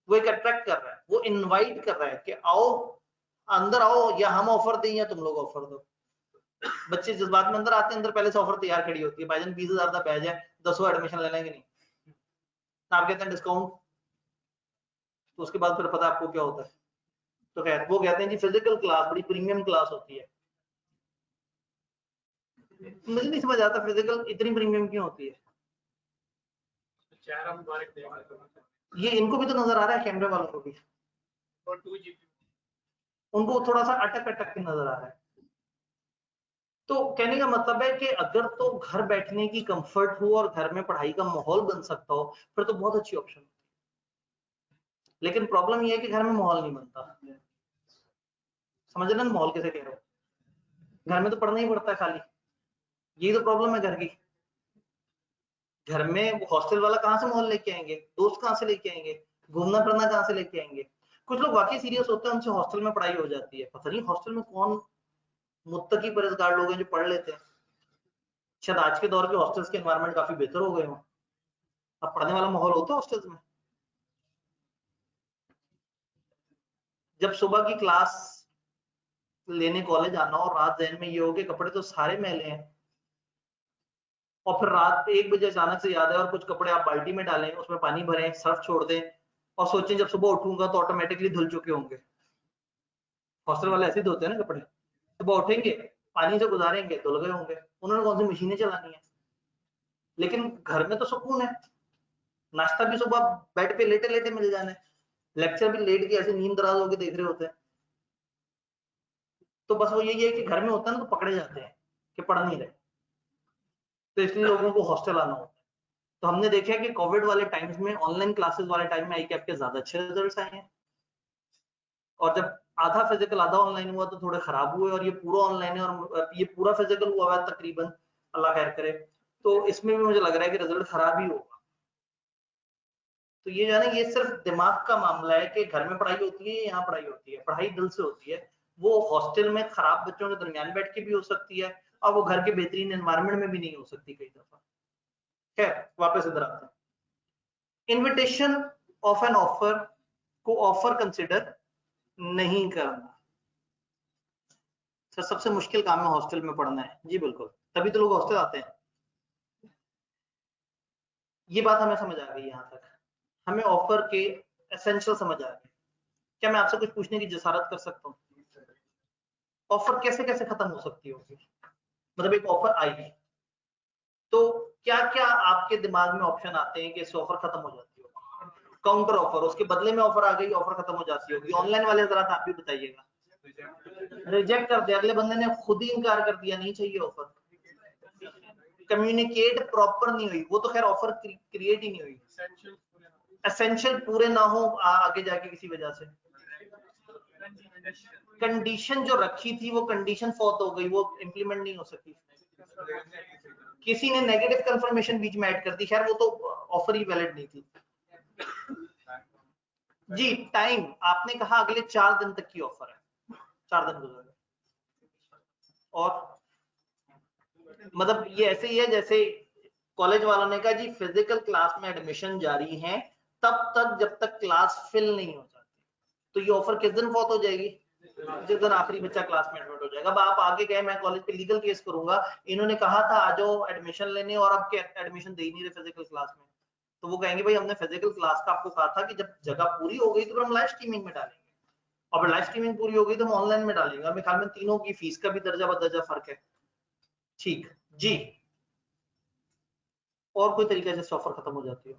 वो एक अट्रैक्ट कर रहा है, वो इनवाइट कर रहा है कि आओ अंदर आओ, या हम ऑफर दें या तुम लोग ऑफर दो। बच्चे जज्बात में अंदर आते हैं, अंदर पहले से ऑफर तैयार खड़ी होती है, भाईजान 20,000 का बैच है, 10 एडमिशन ले लेंगे, नहीं आप कहते हैं डिस्काउंट, तो उसके बाद फिर पता आपको क्या होता है। तो खैर वो कहते हैं जी फिजिकल क्लास बड़ी प्रीमियम क्लास होती है। मुझे नहीं समझ आता फिजिकल इतनी प्रीमियम क्यों होती है। चेहरा मुबारक देगा, ये इनको भी तो नजर आ रहा है, कैमरे वालों को भी, और 2 GB उनको थोड़ा सा अटक अटक के नजर आ रहा है। तो कहने का मतलब है कि अगर तो घर बैठने की कंफर्ट हो और घर में पढ़ाई का माहौल बन सकता हो, फिर तो बहुत अच्छी ऑप्शन होती है। लेकिन प्रॉब्लम ये है कि घर में माहौल नहीं बनता। समझ रहे ना माहौल कैसे कह रहे हो, घर में तो पढ़ना ही पड़ता है खाली, यही तो प्रॉब्लम है घर की। घर में हॉस्टल वाला कहाँ से माहौल लेके आएंगे, दोस्त कहाँ से लेके आएंगे, घूमना फिरना कहाँ से लेके आएंगे। कुछ लोग वाकई सीरियस होते हैं, उनसे हॉस्टल में पढ़ाई हो जाती है, पता नहीं हॉस्टल में कौन मुत्तकी परहेजगार लोग हैं जो पढ़ लेते हैं। शायद आज के दौर के हॉस्टल्स के एनवायरनमेंट काफी बेहतर हो गए हों, अब पढ़ने वाला माहौल होता है हॉस्टल्स में। जब सुबह की क्लास लेने कॉलेज आना और रात जहन में ये हो कि कपड़े तो सारे मैले हैं, और फिर रात 1 बजे अचानक से याद है और कुछ कपड़े आप बाल्टी में डालें, उसमें पानी भरें, सर्फ छोड़ दें और सोचें जब सुबह उठूंगा तो ऑटोमेटिकली धुल चुके होंगे। हॉस्टल वाले ऐसे धोते हैं ना कपड़े, सुबह उठेंगे पानी से गुजारेंगे धुल गए होंगे, उन्होंने कौन सी मशीनें चलानी है। लेकिन घर में तो सुकून है, नाश्ता भी सुबह बेड पे लेटे लेटे मिल जाना है, लेक्चर भी लेट के ऐसे नींद दराज होकर देख रहे होते हैं। तो बस वो यही है कि घर में होता है ना तो पकड़े जाते हैं कि पढ़ नहीं रहे, तो इसलिए लोगों को हॉस्टल आना होता है। तो हमने देखा कि कोविड वाले टाइम्स में, ऑनलाइन क्लासेस वाले टाइम में ICAP के ज्यादा अच्छे रिजल्ट्स आए हैं, और जब आधा फिजिकल आधा ऑनलाइन हुआ तो थोड़े खराब हुए, और ये पूरा ऑनलाइन है और ये पूरा फिजिकल हुआ है तकरीबन, अल्लाह खैर करे, तो इसमें भी मुझे लग रहा है कि रिजल्ट खराब ही होगा। तो ये जो है ना, ये सिर्फ दिमाग का मामला है कि घर में पढ़ाई होती है, यहाँ पढ़ाई होती है, पढ़ाई दिल से होती है। वो हॉस्टल में खराब बच्चों के दरमियान बैठ के भी हो सकती है, और वो घर के बेहतरीन एनवायरनमेंट में भी नहीं हो सकती कई दफा। खैर वापस इधर आते हैं, इन्विटेशन ऑफ एन ऑफर को ऑफर कंसिडर नहीं करना। सर सबसे मुश्किल काम है हॉस्टल में पढ़ना है, जी बिल्कुल, तभी तो लोग हॉस्टल आते हैं। ये बात हमें समझ आ गई, यहाँ तक हमें ऑफर के एसेंशियल समझ आ गए। क्या मैं आपसे कुछ पूछने की जसारत कर सकता हूँ, ऑफर कैसे कैसे खत्म हो सकती होगी? मतलब एक ऑफर आई तो क्या क्या आपके दिमाग में ऑप्शन आते हैं कि इससे ऑफर खत्म हो जाती होगी? काउंटर ऑफर, उसके बदले में ऑफर आ गई, ऑफर खत्म हो जाती होगी। ऑनलाइन वाले जरा आप भी बताइएगा। रिजेक्ट कर दिया, अगले बंदे ने खुद ही इनकार कर दिया, नहीं चाहिए ऑफर। कम्युनिकेट प्रॉपर नहीं हुई, वो तो खैर ऑफर क्रिएट ही नहीं हुई। एसेंशियल पूरे ना हो आगे जाके किसी वजह से, कंडीशन जो रखी थी वो कंडीशन फॉत हो गई, वो इंप्लीमेंट नहीं हो सकी। किसी ने नेगेटिव कंफर्मेशन बीच में ऐड कर दी, खैर वो तो ऑफर ही वैलिड नहीं थी। जी टाइम, आपने कहा अगले 4 दिन तक की ऑफर है, 4 दिन गुजर गए, और मतलब ये ऐसे ही है जैसे कॉलेज वालों ने कहा जी फिजिकल क्लास में एडमिशन जारी है तब तक जब तक क्लास फिल नहीं हो जाती। तो ये ऑफर किस दिन फौत हो जाएगी? जिस दिन आखिरी बच्चा क्लास में एडमिट हो जाएगा। अब आप आगे गए, मैं कॉलेज पे लीगल केस करूंगा, इन्होंने कहा था आ जाओ एडमिशन लेने और अब एडमिशन दे ही नहीं रहे फिजिकल क्लास में, तो वो कहेंगे भाई हमने फिजिकल क्लास का आपको कहा था कि जब जगह पूरी हो गई तो फिर हम लाइव स्ट्रीमिंग में डालेंगे, और लाइव स्ट्रीमिंग पूरी हो गई तो हम ऑनलाइन में डालेंगे। मेरे ख्याल में तीनों की फीस का भी दर्जा बदर्जा फर्क है। ठीक जी, और कोई तरीका जिससे ऑफर खत्म हो जाती हो?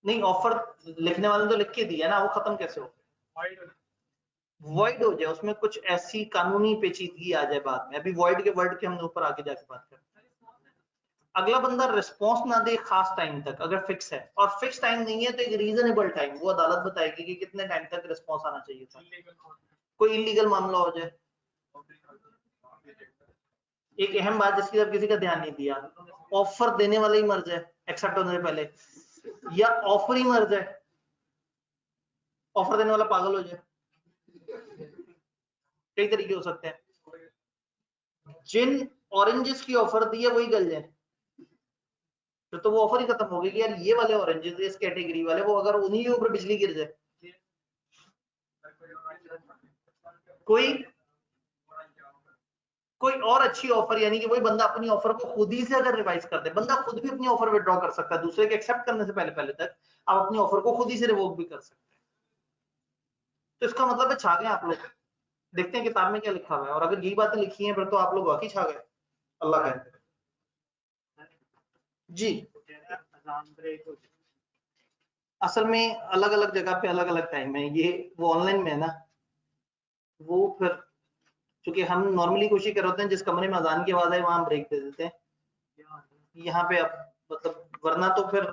नहीं, ऑफर लिखने वाले तो लिख के दिया ना, वो खत्म कैसे हो? वॉइड हो जाए, उसमें कुछ ऐसी कानूनी पेचीदगी आ जाए बाद में। अभी वॉइड के वर्ड के हम ऊपर आगे जाके बात करते हैं। अगला बंदा रिस्पॉन्स ना दे खास टाइम तक, अगर फिक्स है, और फिक्स टाइम नहीं है तो एक रीजनेबल टाइम, वो अदालत बताएगी कि कितने टाइम तक रिस्पॉन्स आना चाहिए था। कोई इलीगल मामला हो जाए, एक अहम बात जिसकी तरफ किसी का ध्यान नहीं दिया, ऑफर देने वाला ही मर जाए एक्सेप्ट होने से पहले, या ऑफर ही मर जाए, ऑफर देने वाला पागल हो जाए, कई तरीके हो सकते हैं। जिन ऑरेंजेस की ऑफर दी है वही गल जाए, फिर तो वो ऑफर ही खत्म हो गई कि यार ये वाले ऑरेंजेस इस कैटेगरी वाले, वो अगर उन्हीं के ऊपर बिजली गिर जाए, कोई और अच्छी ऑफर, यानी कि वही बंदा अपनी ऑफर को खुद ही से अगर रिवाइज कर दे, बंदा खुद भी अपनी ऑफर विड्रॉ कर सकता है दूसरे के एक्सेप्ट करने से पहले पहले तक, आप अपनी ऑफर को खुद ही से रिवोक भी कर सकते हैं। तो इसका मतलब है छा गए आप लोग। देखते हैं किताब में क्या लिखा हुआ है, और अगर यही बातें लिखी हैं फिर तो आप लोग वाकई छा गए। अल्लाह खैर करे। जी असल में अलग अलग जगह पे अलग अलग टाइम है, ये वो ऑनलाइन में है ना, वो फिर क्योंकि हम नॉर्मली कोशिश कर रहे होते हैं जिस कमरे में अजान की आवाज है वहां ब्रेक दे देते हैं, यहाँ पे अब मतलब वरना तो फिर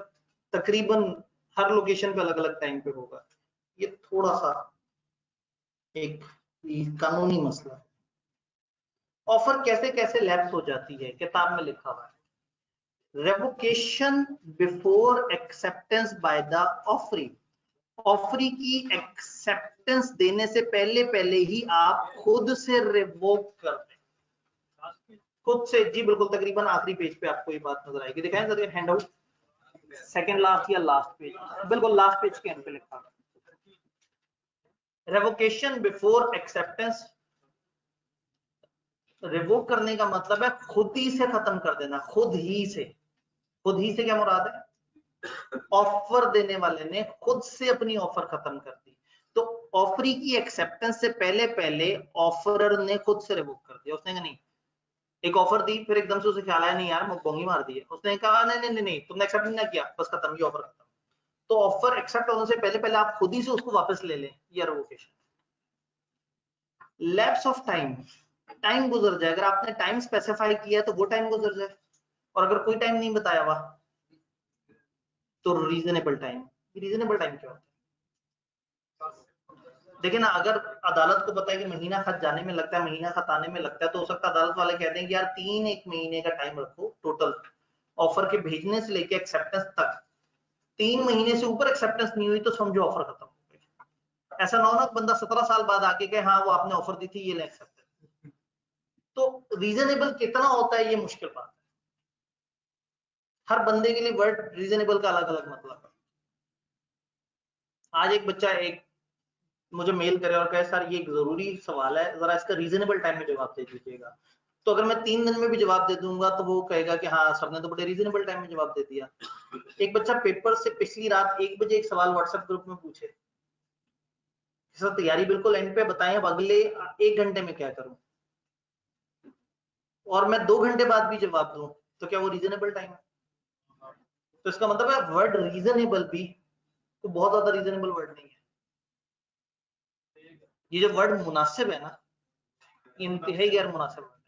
तकरीबन हर लोकेशन पे अलग अलग टाइम पे होगा। ये थोड़ा सा एक कानूनी मसला है। ऑफर कैसे कैसे लैप्स हो जाती है, किताब में लिखा हुआ है, revocation before acceptance by the offeree. Offeree की एक्सेप्टेंस देने से पहले पहले ही आप खुद से रिवोक कर दें, खुद से। जी बिल्कुल, तकरीबन आखिरी पेज पे आपको ये बात नजर आएगी, दिखाएं जरा हैंड आउट, सेकंड लास्ट या लास्ट पेज, बिल्कुल लास्ट पेज के एंड पे लिखा है, रेवोकेशन बिफोर एक्सेप्टेंस। रिवोक करने का मतलब है खुद ही से खत्म कर देना, खुद ही से। खुद ही से क्या मुराद है, ऑफर देने वाले ने खुद से अपनी ऑफर खत्म कर दी, तो ऑफरी की एक्सेप्टेंस से पहले पहले ऑफरर ने खुद से रिवोक कर दिया। उसने कहा नहीं, एक ऑफर दी, फिर एकदम से उसे ख्याल आया नहीं यार बोंगी मार दी है, उसने कहा नहीं नहीं नहीं नहीं तुमने एक्सेप्ट नहीं किया, बस खत्म, ये ऑफर खत्म। तो ऑफर एक्सेप्ट होने से पहले पहले आप खुद ही से उसको वापस ले लें, ये revocation. Lapse of time, time गुजर जाए, अगर आपने टाइम स्पेसिफाई किया है तो वो टाइम गुजर जाए, और अगर कोई टाइम नहीं बताया हुआ तो रीजनेबल टाइम। रीजनेबल टाइम क्या होता है, देखिए ना, अगर अदालत को पता है कि महीना खत जाने में लगता है, महीना खत आने में लगता है, तो हो सकता है अदालत वाले कहते हैं कि यार एक महीने का टाइम रखो टोटल, ऑफर के भेजने से लेके एक्सेप्टेंस तक। 3 महीने से ऊपर एक्सेप्टेंस नहीं हुई तो समझो ऑफर खत्म हो गई। ऐसा ना हो ना बंदा 17 साल बाद आके कहे हाँ वो आपने ऑफर दी थी, ये ले एक्सेप्ट। तो रीजनेबल कितना होता है ये मुश्किल बात है, हर बंदे के लिए वर्ड रीजनेबल का अलग अलग मतलब है। आज एक बच्चा एक मुझे मेल करे और कहे सर ये एक जरूरी सवाल है, जरा इसका रीजनेबल टाइम में जवाब दे दीजिएगा, तो अगर मैं 3 दिन में भी जवाब दे दूंगा तो वो कहेगा कि हाँ सर ने तो बड़े रीजनेबल टाइम में जवाब दे दिया। एक बच्चा पेपर से पिछली रात 1 बजे एक सवाल व्हाट्सएप ग्रुप में पूछे, सर तैयारी बिल्कुल एंड पे बताएं, अब अगले 1 घंटे में क्या करूं, और मैं 2 घंटे बाद भी जवाब दूं, तो क्या वो रीजनेबल टाइम है? तो इसका मतलब है वर्ड रीजनेबल भी तो बहुत ज्यादा रीजनेबल वर्ड नहीं है। ये जो वर्ड मुनासिब है ना, इंतहाई गैर मुनासिब वर्ड है।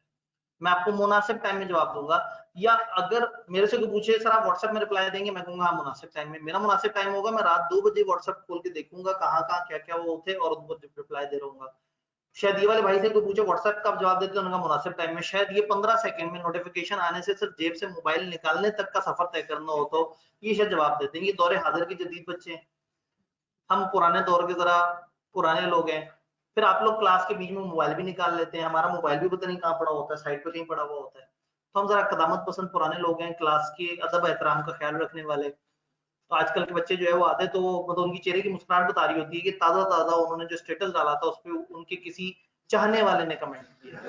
मैं आपको मुनासिब टाइम में जवाब दूंगा, या अगर मेरे से कोई पूछे सर आप व्हाट्सएप में रिप्लाई देंगे, मैं कहूंगा हाँ मुनासिब टाइम में। मेरा मुनासिब टाइम होगा मैं रात 2 बजे व्हाट्सएप खोल के देखूंगा कहाँ कहाँ क्या क्या वो थे और उनको रिप्लाई दे रहूंगा। शायद ये वाले भाई से कोई पूछे व्हाट्सएप का आप जवाब देते हो, उनका मुनासिब टाइम में, शायद ये 15 सेकंड में नोटिफिकेशन आने से सिर्फ जेब से मोबाइल निकालने तक का सफर तय करना हो तो ये शायद जवाब देते हैं। ये दौरे हाजिर के जदीद बच्चे हैं, हम पुराने दौर के जरा पुराने लोग हैं। फिर आप लोग क्लास के बीच में मोबाइल भी निकाल लेते हैं, हमारा मोबाइल भी पता नहीं कहाँ पड़ा होता है, साइड पे कहीं पड़ा हुआ होता है। तो हम जरा कदामत पसंद पुराने लोग हैं, क्लास के अदब एहतराम का ख्याल रखने वाले। तो आजकल के बच्चे जो है वो आते तो मतलब उनकी चेहरे की मुस्कुराहट बता रही होती है कि ताजा ताजा उन्होंने जो स्टेटस डाला था उस पर उनके किसी चाहने वाले ने कमेंट किया।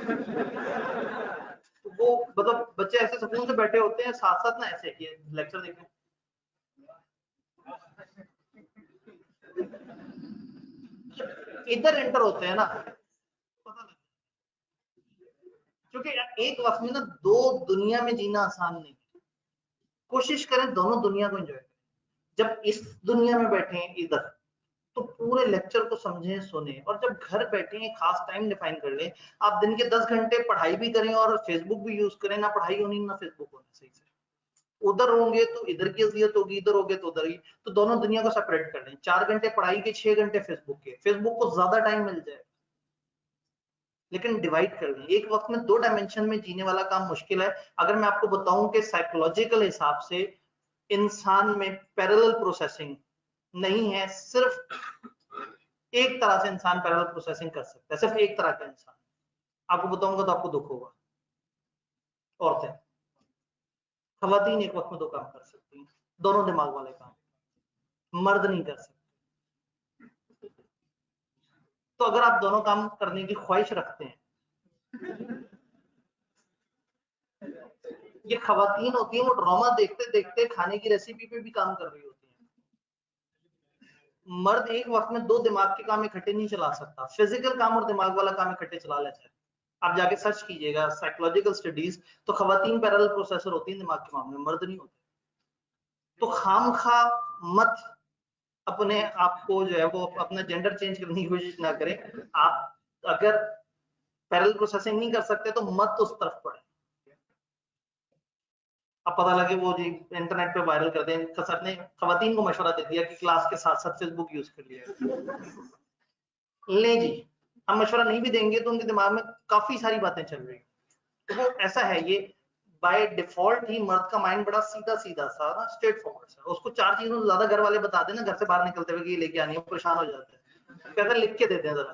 तो वो मतलब बच्चे ऐसे सुकून से बैठे होते हैं, साथ साथ ना ऐसे ये लेक्चर देखें, इधर एंटर होते हैं ना पता लगता है। क्योंकि एक वक्त में ना दो दुनिया में जीना आसान नहीं, कोशिश करें दोनों दुनिया को एंजॉय करें। जब इस दुनिया में बैठे हैं इधर तो पूरे लेक्चर को समझें सुने, और जब घर बैठे हैं खास टाइम डिफाइन कर लें। आप दिन के 10 घंटे पढ़ाई भी करें और फेसबुक भी यूज करें, ना पढ़ाई होनी ना फेसबुक होनी सही से, उधर होंगे तो इधर की अजियत होगी, इधर होगे तो उधर ही। तो दोनों दुनिया को सेपरेट कर लें, 4 घंटे पढ़ाई के 6 घंटे फेसबुक के, फेसबुक को ज्यादा टाइम मिल जाए, लेकिन डिवाइड कर लें। एक वक्त में 2 डायमेंशन में जीने वाला काम मुश्किल है। अगर मैं आपको बताऊं कि साइकोलॉजिकल हिसाब से इंसान में पैरेलल प्रोसेसिंग नहीं है, सिर्फ एक तरह से इंसान पैरेलल प्रोसेसिंग कर सकता है, सिर्फ एक तरह का इंसान। आपको बताऊंगा तो आपको दुख होगा, औरतें, खवातीन एक वक्त में 2 काम कर सकती हैं, दोनों दिमाग वाले काम, मर्द नहीं कर सकते। तो अगर आप दोनों काम करने की ख्वाहिश रखते हैं, ये खवातीन होती है, वो ड्रामा देखते देखते खाने की रेसिपी पे भी काम कर रही होती है। मर्द एक वक्त में 2 दिमाग के काम इकट्ठे नहीं चला सकता, फिजिकल काम और दिमाग वाला काम इकट्ठे चला लेता है। आप जाके सर्च कीजिएगा साइकोलॉजिकल स्टडीज, तो खवातीन पैरेलल प्रोसेसर होती है दिमाग के मामले में, मर्द नहीं होते। तो खामखा मत अपने आप को जो है वो अपना जेंडर चेंज करने की कोशिश ना करें। आप अगर पैरेलल प्रोसेसिंग नहीं कर सकते तो मत उस तरफ पड़े। अब पता लगे वो जी इंटरनेट पे वायरल कर दें, सर ने खवातीन को मशवरा दे दिया कि क्लास के साथ साथ फेसबुक यूज कर लिया। ले जी, हम मशवरा नहीं भी देंगे तो उनके दिमाग में काफी सारी बातें चल रही। तो वो ऐसा है, ये बाय डिफॉल्ट ही मर्द का माइंड बड़ा सीधा सीधा सा ना, स्ट्रेट फॉरवर्ड सा। उसको 4 चीजों से ज्यादा घर वाले बता देना घर से बाहर निकलते हुए कि ये लेके आनी है, परेशान हो जाते हैं, कहते लिख के देते हैं जरा।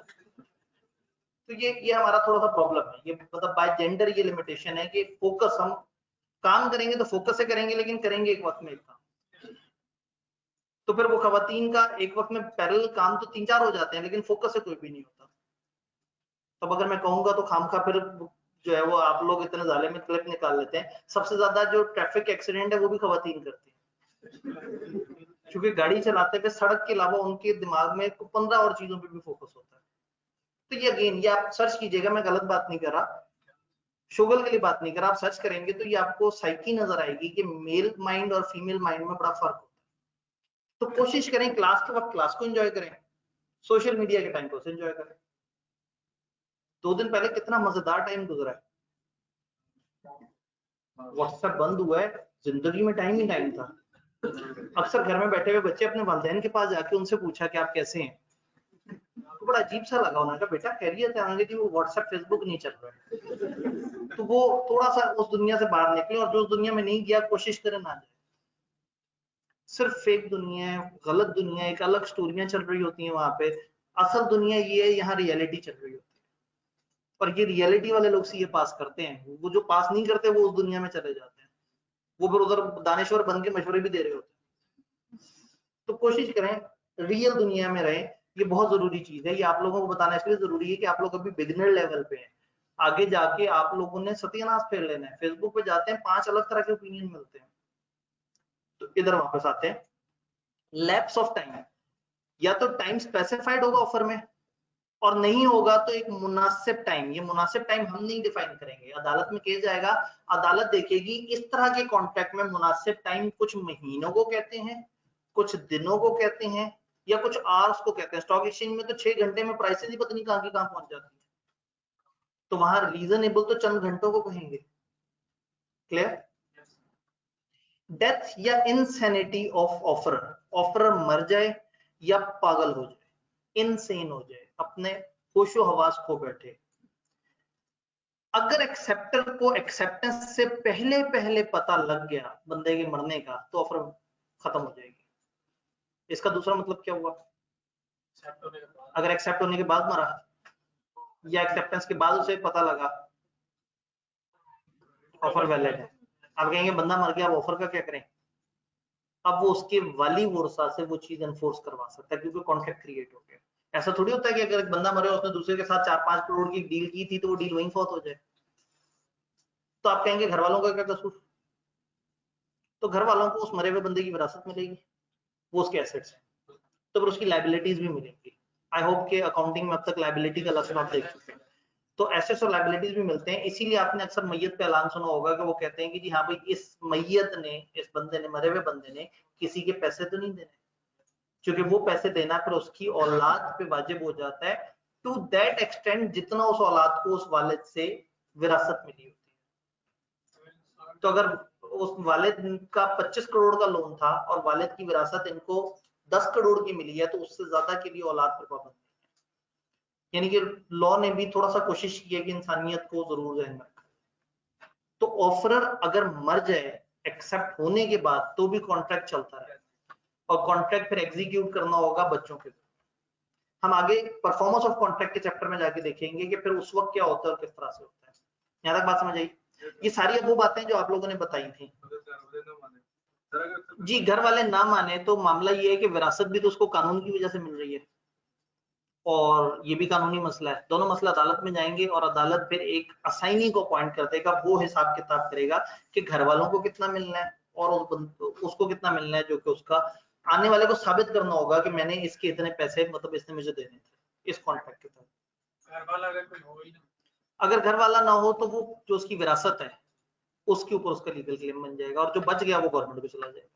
तो ये हमारा थोड़ा सा प्रॉब्लम है, ये मतलब बाय जेंडर ये लिमिटेशन है कि फोकस, हम काम करेंगे तो फोकस से करेंगे, लेकिन करेंगे एक वक्त में एक काम। तो फिर वो खवातीन का एक वक्त में पैरेलल काम तो 3-4 हो जाते हैं, लेकिन फोकस से कोई भी नहीं होता। तब अगर मैं कहूंगा तो खामखा फिर जो है वो आप लोग इतने जाले में क्लिप निकाल लेते हैं। सबसे ज्यादा जो ट्रैफिक एक्सीडेंट है वो भी खवातीन करती है, क्योंकि गाड़ी चलाते हुए सड़क के अलावा उनके दिमाग में 15 और चीजों पे भी फोकस होता है। तो ये अगेन, ये आप सर्च कीजिएगा, मैं गलत बात नहीं कर रहा, शुगल के लिए बात नहीं कर रहा, आप सर्च करेंगे तो ये आपको साइकी नजर आएगी कि मेल माइंड और फीमेल माइंड में बड़ा फर्क होता है। तो कोशिश करें क्लास के वक्त क्लास को एंजॉय करें, सोशल मीडिया के टाइम को एंजॉय करें। 2 दिन पहले कितना मजेदार टाइम गुजरा है, व्हाट्सएप बंद हुआ है, जिंदगी में टाइम ही टाइम था। अक्सर घर में बैठे हुए बच्चे अपने वालिदैन के पास जाके उनसे पूछा कि आप कैसे हैं, तो बड़ा अजीब सा लगा। उन्होंने कहा बेटा खैरियत है, आगे वो व्हाट्सएप फेसबुक नहीं चल रहा है। तो वो थोड़ा सा उस दुनिया से बाहर निकले, और जो उस दुनिया में नहीं गया कोशिश करे ना जाए। सिर्फ फेक दुनिया है, गलत दुनिया है, एक अलग स्टोरियां चल रही होती हैं वहां पे। असल दुनिया ये है, यहाँ रियलिटी चल रही होती है, और ये रियलिटी वाले लोग से ये पास करते हैं, वो जो पास नहीं करते वो उस दुनिया में चले जाते हैं, वो फिर उधर दानेश्वर बन के मशवरे भी दे रहे होते हैं। तो कोशिश करें रियल दुनिया में रहें, ये बहुत जरूरी चीज है। ये आप लोगों को बताना इसलिए जरूरी है कि आप लोग अभी बिगिनर लेवल पे हैं, आगे जाके आप लोगों ने सत्यानाश फेर लेना है। फेसबुक पे जाते हैं 5 अलग तरह के ओपिनियन मिलते हैं। तो इधर वापस आते हैं, लैप्स ऑफ टाइम, या तो टाइम स्पेसिफाइड होगा ऑफर में, और नहीं होगा तो एक मुनासिब टाइम। ये मुनासिब टाइम हम नहीं डिफाइन करेंगे, अदालत में केस जाएगा, अदालत देखेगी इस तरह के कॉन्ट्रैक्ट में मुनासिब टाइम कुछ महीनों को कहते हैं, कुछ दिनों को कहते हैं, या कुछ आवर्स को कहते हैं। स्टॉक एक्सचेंज में तो 6 घंटे में प्राइसेस ही पता नहीं कहां की कहां पहुंच जाती है, तो वहां रीजनेबल तो चंद घंटों को कहेंगे। क्लियर? डेथ या इनसेनिटी ऑफ ऑफर, ऑफर मर जाए या पागल हो जाए, इनसेन हो जाए, अपने होशो हवास खो बैठे। अगर एक्सेप्टर को एक्सेप्टेंस से पहले पहले पता लग गया बंदे के मरने का, तो ऑफर खत्म हो जाएगी। इसका दूसरा मतलब क्या हुआ? अगर एक्सेप्ट होने के बाद मरा, या एक्सेप्टेंस के बाद उसे पता लगा ऑफर वैलिड है। आप कहेंगे बंदा मर गया, अब ऑफर का क्या करें? अब वो उसके वाली वर्षा से वो चीज एनफोर्स करवा सकता है, क्योंकि कॉन्ट्रैक्ट क्रिएट हो गया। ऐसा थोड़ी होता है कि अगर एक बंदा मरे उसने दूसरे के साथ 4-5 करोड़ की डील की थी तो वो डील वहीं फौत हो जाए। तो आप कहेंगे घर वालों का क्या कसूर? तो घर वालों को उस मरे हुए बंदे की विरासत मिलेगी, वो उसके एसेट्स हैं, तो फिर उसकी लाइबिलिटीज भी मिलेंगी। आई होप के अकाउंटिंग में अब तक लाइबिलिटी का लफ्ज आप देख चुके हैं, तो एसेट्स और लाइबिलिटीज भी मिलते हैं। इसीलिए आपने अक्सर मैयत पे ऐलान सुना होगा कि वो कहते हैं कि जी हाँ भाई, इस मैयत ने, इस बंदे ने, मरे हुए बंदे ने किसी के पैसे तो नहीं देने, क्योंकि वो पैसे देना फिर उसकी औलाद पे वाजिब हो जाता है, टू दैट एक्सटेंट जितना उस औलाद को उस वालिद से विरासत मिली होती है। तो अगर उस वालिद का 25 करोड़ का लोन था और वालिद की विरासत इनको 10 करोड़ की मिली है, तो उससे ज्यादा के लिए औलाद पर पाबंदी है। यानी कि लॉ ने भी थोड़ा सा कोशिश की है कि इंसानियत को जरूर ध्यान में रखा। तो ऑफरर अगर मर जाए एक्सेप्ट होने के बाद, तो भी कॉन्ट्रैक्ट चलता रहे, और कॉन्ट्रैक्ट फिर एग्जीक्यूट करना होगा बच्चों के। हम आगे परफॉर्मेंस ऑफ कॉन्ट्रैक्ट के चैप्टर में जाके देखेंगे कि फिर उस वक्त क्या होता है और किस तरह से होता है। यहां तक बात समझ आई? ये सारी अब वो बातें जो आप लोगों ने बताई थी। जी, घर वाले ना माने तो मामला ये है कि विरासत भी तो उसको कानून की वजह से मिल रही है और ये भी कानूनी मसला है। दोनों मसला अदालत में जाएंगे और अदालत फिर एक असाइनी को अपॉइंट कर देगा, वो हिसाब किताब करेगा कि घर वालों को कितना मिलना है और उसको कितना मिलना है, जो कि उसका आने वाले को साबित करना होगा कि मैंने इसके इतने पैसे मतलब इसने मुझे देने थे इस कॉन्ट्रैक्ट के तहत। घर वाला अगर कोई हो ही ना, अगर घर वाला ना हो तो वो जो उसकी विरासत है उसके ऊपर उसका लीगल क्लेम बन जाएगा और जो बच गया वो गवर्नमेंट को चला जाएगा।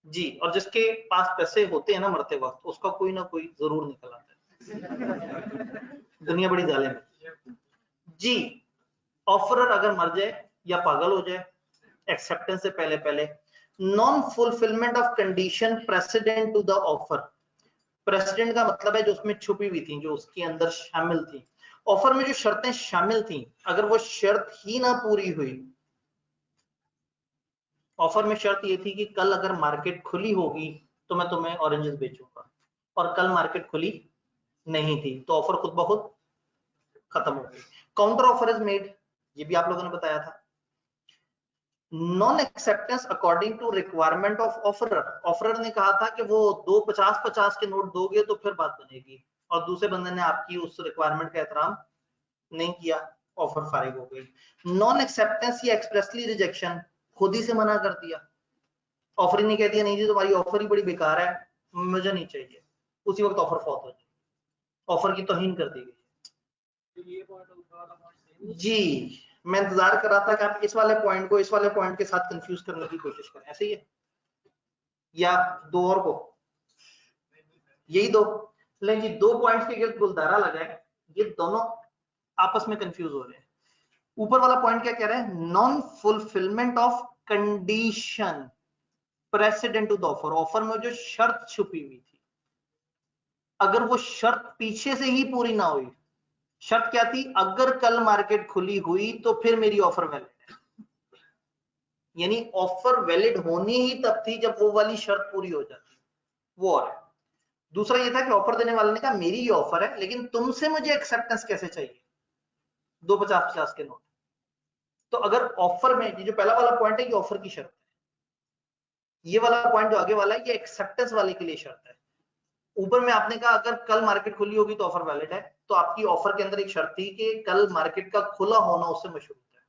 जी, और जिसके पास पैसे होते हैं ना मरते वक्त, उसका कोई ना कोई जरूर निकल आता है। दुनिया बड़ी जालिम है। जी, ऑफरर अगर मर जाए या पागल हो जाए एक्सेप्टेंस से पहले पहले, non fulfilment of condition precedent to the offer. Precedent का मतलब है जो उसमें छुपी हुई थी, जो उसके अंदर शामिल थी। ऑफर में जो शर्तें शामिल थी, अगर वो शर्त ही ना पूरी हुई, ऑफर में शर्त ये थी कि कल अगर मार्केट खुली होगी तो मैं तुम्हें ऑरेंजेस बेचूंगा, और कल मार्केट खुली नहीं थी तो ऑफर खुद ब खुद खत्म हो गई। काउंटर ऑफर इज मेड, ये भी आप लोगों ने बताया था। Non acceptance according to requirement of offerer. Offerer ने कहा था कि वो 2 50-50 के नोट दोगे तो फिर बात बनेगी, और दूसरे बंदे ने आपकी उस रिक्वायरमेंट का एहतराम नहीं किया, ऑफर फारिग हो गई। नॉन एक्सेप्टेंस या एक्सप्रेसली रिजेक्शन, खुद ही से मना कर दिया। ऑफर ही नहीं कह दिया नहीं जी तुम्हारी ऑफर ही बड़ी बेकार है, मुझे नहीं चाहिए, उसी वक्त ऑफर फौत हो जाए, ऑफर की तौहीन कर दी गई। जी, मैं इंतजार कर रहा था कि आप इस वाले पॉइंट को इस वाले पॉइंट के साथ कंफ्यूज करने की कोशिश करें, ऐसे ही है या दो और को, यही दो लेकिन जी, 2 पॉइंट्स के गिर्द गुलदारा लगा है, ये दोनों आपस में कंफ्यूज हो रहे हैं। ऊपर वाला पॉइंट क्या कह रहा है, non fulfilment of condition precedent to the offer. Offer में जो शर्त छुपी हुई थी, अगर वो शर्त पीछे से ही पूरी ना हुई, शर्त क्या थी, अगर कल मार्केट खुली हुई तो फिर मेरी ऑफर वैलिड है, यानी ऑफर वैलिड होनी ही तब थी जब वो वाली शर्त पूरी हो जाती, वो और है। दूसरा ये था कि ऑफर देने वाले ने कहा मेरी ये ऑफर है लेकिन तुमसे मुझे एक्सेप्टेंस कैसे चाहिए, 2 50-50 के नोट। तो अगर ऑफर में ये जो पहला वाला पॉइंट है ये ऑफर की शर्त है, ये वाला पॉइंट जो आगे वाला है ये एक्सेप्टेंस वाले के लिए शर्त है। ऊपर में आपने कहा अगर कल मार्केट खुली होगी तो ऑफर वैलिड है, तो आपकी ऑफर के अंदर एक शर्त थी कि कल मार्केट का खुला होना उससे मशरूत है।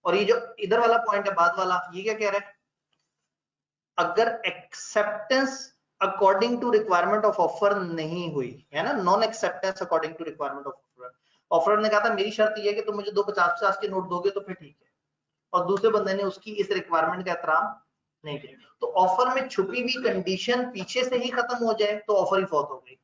और ये जो इधर वाला पॉइंट है बाद वाला, ये क्या कह रहा है, अगर acceptance according to requirement of offer नहीं हुई है ना, non acceptance according to requirement of offer, offer ने कहा था मेरी शर्त ये है कि तुम मुझे 2 50-50 के नोट दोगे तो फिर ठीक है, और दूसरे बंदे ने उसकी इस रिक्वायरमेंट का एहतराम नहीं किया, तो ऑफर में छुपी हुई कंडीशन पीछे से ही खत्म हो जाए तो ऑफर ही फौत हो गई।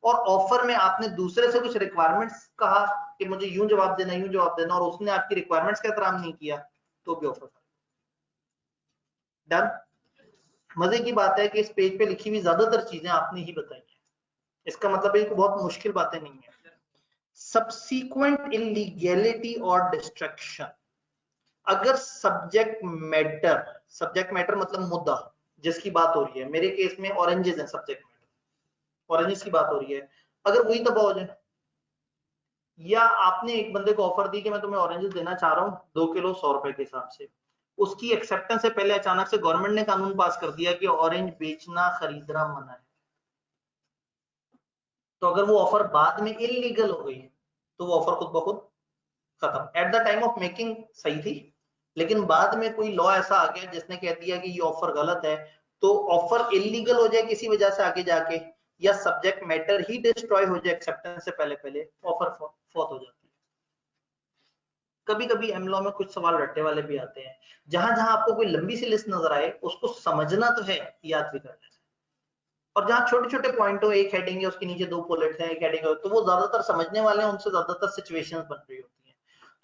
और ऑफर में आपने दूसरे से कुछ रिक्वायरमेंट्स कहा कि मुझे यूं जवाब देना, और उसने आपकी रिक्वायरमेंट्स का एहतराम नहीं किया तो भी ऑफर डन। मजे की बात है कि इस पेज पे लिखी हुई ज्यादातर चीजें आपने ही बताई हैं, इसका मतलब है कि बहुत मुश्किल बातें नहीं है। सब्सीक्वेंट इलीगैलिटी और डिस्ट्रक्शन, अगर सब्जेक्ट मैटर मतलब मुद्दा जिसकी बात हो रही है, मेरे केस में ऑरेंजेस है, सब्जेक्ट मैटर ऑरेंजेस की बात हो रही है, अगर वही तबाह हो जाए, या आपने एक बंदे को ऑफर दी कि मैं तुम्हें ऑरेंजेस देना चाह रहा हूँ 2 किलो 100 रुपए के हिसाब से, उसकी एक्सेप्टेंस से पहले अचानक से गवर्नमेंट ने कानून पास कर दिया कि ऑरेंज बेचना खरीदना मना है, तो अगर वो ऑफर बाद में इलीगल हो गई तो वो ऑफर खुद ब खुद खत्म। At the time of making सही थी, लेकिन बाद में कोई लॉ ऐसा आ गया जिसने कह दिया कि ये ऑफर गलत है, तो ऑफर इलीगल हो जाए किसी वजह से आगे जाके, या सब्जेक्ट मैटर ही डिस्ट्रॉय हो जाए एक्सेप्टेंस से पहले पहले, ऑफर फौत हो जाती है। कभी कभी एमलॉ में कुछ सवाल रट्टे वाले भी आते हैं, जहां जहां आपको कोई लंबी सी लिस्ट नजर आए उसको समझना तो है, याद भी करना है, और जहां छोटे छोटे पॉइंट हो, एक हेडिंग है उसके नीचे 2 बुलेट्स हैं, एक हेडिंग है, तो वो ज्यादातर समझने वाले हैं, उनसे ज्यादातर सिचुएशंस बन रही होती हैं।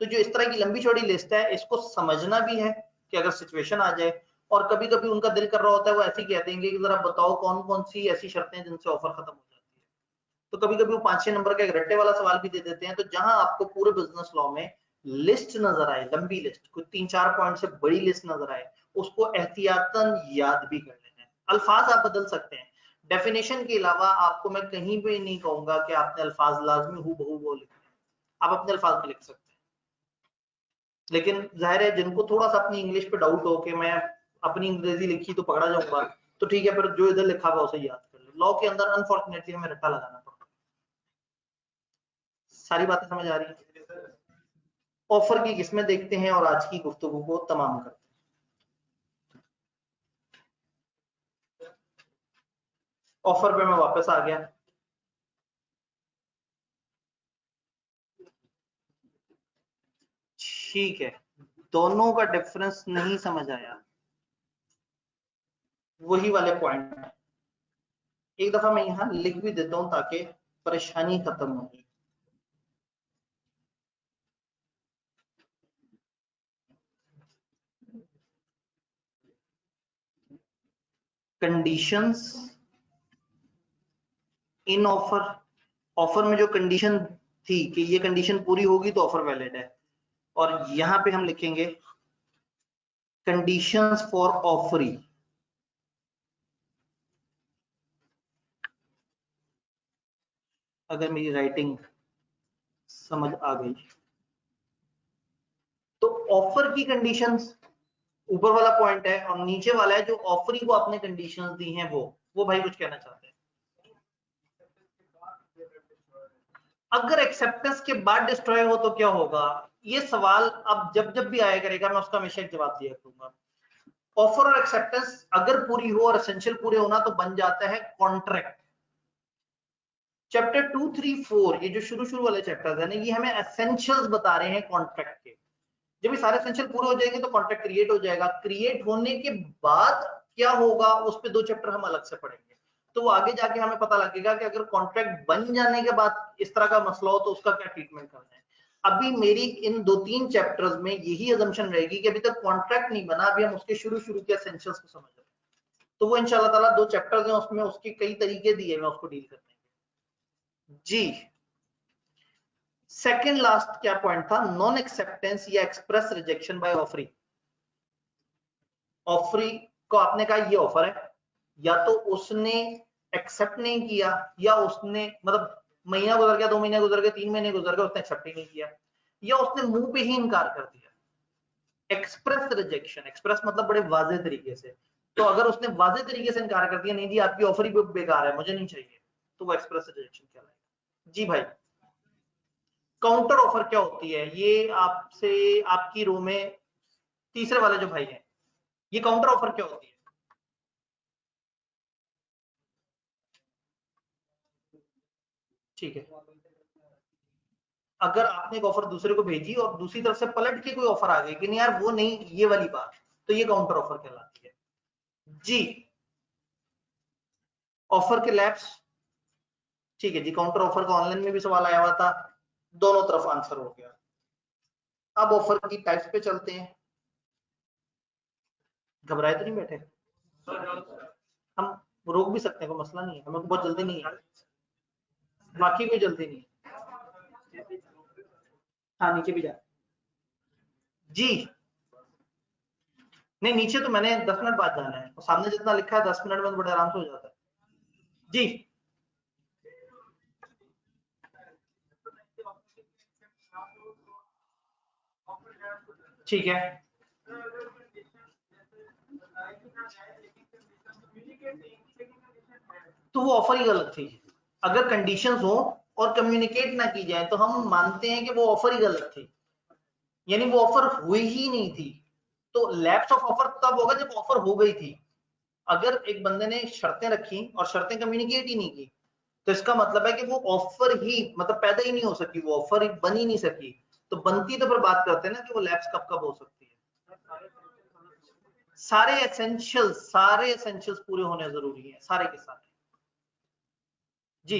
तो जो इस तरह की लंबी चौड़ी लिस्ट है, इसको समझना भी है कि अगर सिचुएशन आ जाए, और कभी कभी उनका दिल कर रहा होता है वो ऐसे ही कह देंगे कि जरा बताओ कौन कौन सी ऐसी शर्तें जिनसे ऑफर खत्म हो जाती है, तो कभी कभी वो 5-6 नंबर का एक रट्टे वाला सवाल भी दे देते हैं। तो जहां आपको पूरे बिजनेस लॉ में लिस्ट नजर आए, लंबी लिस्ट, कोई 3-4 पॉइंट से बड़ी लिस्ट नजर आए, उसको एहतियातन याद भी कर लेना है। अल्फाज आप बदल सकते हैं, डेफिनेशन के अलावा आपको मैं कहीं भी नहीं कहूंगा कि आपने अल्फाज लाजमी हूबहू वो लिखना है, आप अपने अल्फाज में लिख सकते हैं। लेकिन जाहिर है जिनको थोड़ा सा अपनी इंग्लिश पे डाउट हो कि मैं अपनी अंग्रेजी लिखी तो पकड़ा जाऊंगा, तो ठीक है, फिर जो इधर लिखा हुआ उसे याद कर लो। लॉ के अंदर अनफॉर्चुनेटली हमें रट्टा लगाना पड़ता है। सारी बातें समझ आ रही है? ऑफर की किस्में देखते हैं और आज की गुफ्तगू को तमाम करते हैं। ऑफर पे मैं वापस आ गया। ठीक है, दोनों का डिफरेंस नहीं समझ आया, वही वाले पॉइंट है। एक दफा मैं यहां लिख भी देता हूं ताकि परेशानी खत्म हो। कंडीशंस इन ऑफर, ऑफर में जो कंडीशन थी कि ये कंडीशन पूरी होगी तो ऑफर वैलिड है, और यहां पे हम लिखेंगे कंडीशंस फॉर ऑफरी। अगर मेरी राइटिंग समझ आ गई तो ऑफर की कंडीशंस ऊपर वाला पॉइंट है, और नीचे वाला है जो ऑफरी को आपने कंडीशंस दी हैं वो भाई कुछ कहना चाहते हैं। अगर एक्सेप्टेंस के बाद डिस्ट्रॉय हो तो क्या होगा, ये सवाल अब जब जब भी आया करेगा मैं उसका हमेशा एक जवाब दिया करूंगा। ऑफर और एक्सेप्टेंस अगर पूरी हो और एसेंशियल पूरे होना तो बन जाता है कॉन्ट्रैक्ट। चैप्टर 2, 3, 4 ये जो शुरू वाले चैप्टर्स है ना, ये हमें एसेंशियल्स बता रहे हैं कॉन्ट्रैक्ट के। जब ये सारे एसेंशियल पूरे हो जाएंगे तो कॉन्ट्रैक्ट क्रिएट हो जाएगा। क्रिएट होने के बाद क्या होगा उस पे 2 चैप्टर हम अलग से पढ़ेंगे, तो वो आगे जाके हमें पता लगेगा कि अगर कॉन्ट्रैक्ट बन जाने के बाद इस तरह का मसला हो तो उसका क्या ट्रीटमेंट करना है। अभी मेरी इन 2-3 चैप्टर्स में यही अजम्पशन रहेगी कि अभी तक कॉन्ट्रैक्ट नहीं बना, अभी हम उसके शुरू के एसेंशियल्स को समझ रहे हैं। तो वो इंशाल्लाह ताला 2 चैप्टर्स हैं, उसमें उसके कई तरीके दिए हैं उसको डील करने के। जी सेकेंड लास्ट क्या पॉइंट था, नॉन एक्सेप्टेंस या express rejection by offeree. Offeree को आपने कहा ये ऑफर है, या तो उसने एक्सेप्ट नहीं किया, या उसने मतलब महीना गुजर गया, 2 महीने गुजर गए, 3 महीने गुजर गए, उसने एक्सेप्ट ही नहीं किया, या उसने मुंह पे ही इनकार कर दिया। एक्सप्रेस रिजेक्शन, एक्सप्रेस मतलब बड़े वाजे तरीके से, तो अगर उसने वाजे तरीके से इनकार कर दिया, नहीं जी आपकी ऑफर ही बेकार है, मुझे नहीं चाहिए, तो वो एक्सप्रेस रिजेक्शन कहलाएगा। जी भाई, काउंटर ऑफर क्या होती है, ये आपसे आपकी रो में तीसरे वाले जो भाई हैं, ये काउंटर ऑफर क्या होती है? ठीक है, अगर आपने एक ऑफर दूसरे को भेजी और दूसरी तरफ से पलट के कोई ऑफर आ गई कि नहीं यार वो नहीं ये वाली बात, तो ये काउंटर ऑफर कहलाती है। जी ऑफर के लैप्स, ठीक है जी, काउंटर ऑफर का ऑनलाइन में भी सवाल आया हुआ था, दोनों तरफ आंसर हो गया। अब ऑफर की टाइप्स पे चलते हैं। घबराए तो नहीं बैठे, हम रोक भी सकते हैं, कोई मसला नहीं है, हमें बहुत जल्दी नहीं है, बाकी कोई जल्दी नहीं है। हाँ नीचे भी जा। जी नहीं, नीचे तो मैंने 10 मिनट बाद जाना है, और सामने जितना लिखा है 10 मिनट में तो बड़े आराम से हो जाता है। जी ठीक है, तो वो ऑफर ही गलत थी। अगर कंडीशंस हो और कम्युनिकेट ना की जाए तो हम मानते हैं कि वो ऑफर ही गलत थी, यानी वो ऑफर हुई ही नहीं थी। तो लैप्स ऑफ ऑफर तब होगा जब ऑफर हो गई थी। अगर एक बंदे ने शर्तें रखी और शर्तें कम्युनिकेट ही नहीं की, तो इसका मतलब है कि वो ऑफर ही मतलब पैदा ही नहीं हो सकी, वो ऑफर बन ही नहीं सकी। तो बनती तो फिर बात करते हैं ना कि वो लैप्स कब कब हो सकती है। सारे एसेंशियल्स पूरे होने जरूरी है, सारे के सारे। जी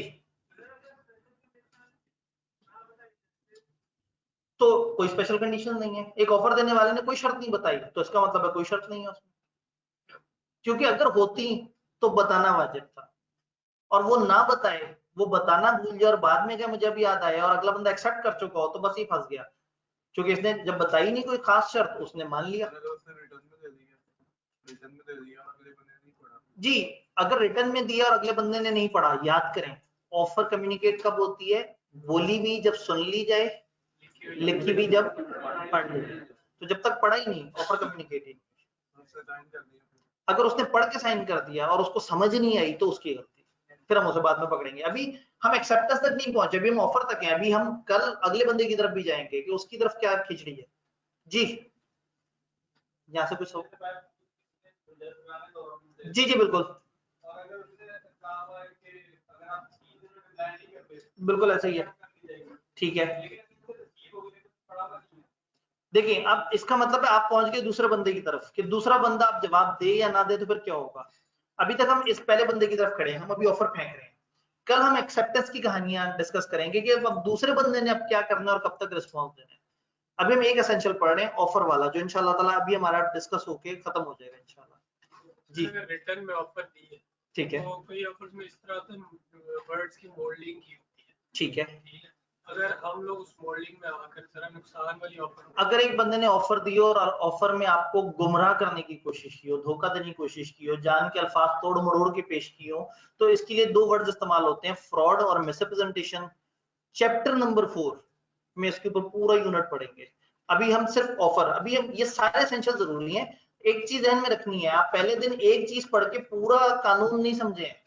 तो कोई स्पेशल कंडीशन नहीं है, एक ऑफर देने वाले ने कोई शर्त नहीं बताई तो इसका मतलब है कोई शर्त नहीं है उसमें, क्योंकि अगर होती तो बताना वाजिब था, और वो ना बताए, वो बताना भूल जाए और बाद में क्या मुझे अभी याद आया और अगला बंदा एक्सेप्ट कर चुका हो, तो बस ही फंस गया, क्योंकि इसने जब बताई नहीं कोई खास शर्त उसने मान लिया। जी अगर रिटर्न में दिया और अगले बंदे ने नहीं पढ़ा, याद करें ऑफर कम्युनिकेट कब होती है, बोली भी जब सुन ली जाए, लिखी भी जब पढ़ ली। तो जब तक पढ़ा ही नहीं ऑफर कम्युनिकेट ही नहीं। अगर उसने पढ़ के साइन कर दिया और उसको समझ नहीं आई तो उसकी गलती, फिर हम उसे बाद में पकड़ेंगे। अभी हम एक्सेप्टेंस तक नहीं पहुंचे, अभी हम ऑफर तक हैं। अभी हम कल अगले बंदे की तरफ भी जाएंगे कि उसकी तरफ क्या खिचड़ी है। जी यहाँ से कुछ जी जी बिल्कुल बिल्कुल ऐसा ही है, ठीक है। देखिए अब इसका मतलब है आप पहुंच गए दूसरे बंदे की तरफ कि दूसरा बंदा आप जवाब दे या ना दे तो फिर क्या होगा। अभी तक हम इस पहले बंदे की तरफ खड़े हैं, हम अभी ऑफर फेंक रहे हैं। कल हम एक्सेप्टेंस की कहानियां डिस्कस करेंगे कि अब दूसरे बंदे ने अब क्या करना है और कब तक रिस्पॉन्स देना है। अभी हम एक एसेंशियल पढ़ रहे हैं ऑफर वाला, जो इंशाल्लाह ताला अभी हमारा डिस्कस होके खत्म हो जाएगा इंशाल्लाह। जी रिटर्न में ऑफर दी है, ठीक है, तो कोई ऑफर्स में इस तरह से वर्ड्स की मोल्डिंग की होती है, ठीक है। अगर हम लोग उस मोल्डिंग में आकर जरा नुकसान वाली ऑफर, अगर एक बंदे ने ऑफर दी और ऑफर में आपको गुमराह करने की कोशिश की हो, धोखा देने की कोशिश की हो, जान के अल्फाज तोड़ मरोड़ के पेश की हो, तो इसके लिए दो वर्ड्स इस्तेमाल होते हैं, फ्रॉड और मिसरिप्रेजेंटेशन। चैप्टर नंबर 4 में इसके ऊपर पूरा यूनिट पढ़ेंगे। अभी हम सिर्फ ऑफर, अभी हम ये सारे एसेंशियल जरूरी हैं। एक चीज ध्यान में रखनी है, आप पहले दिन एक चीज पढ़ के पूरा कानून नहीं समझे हैं।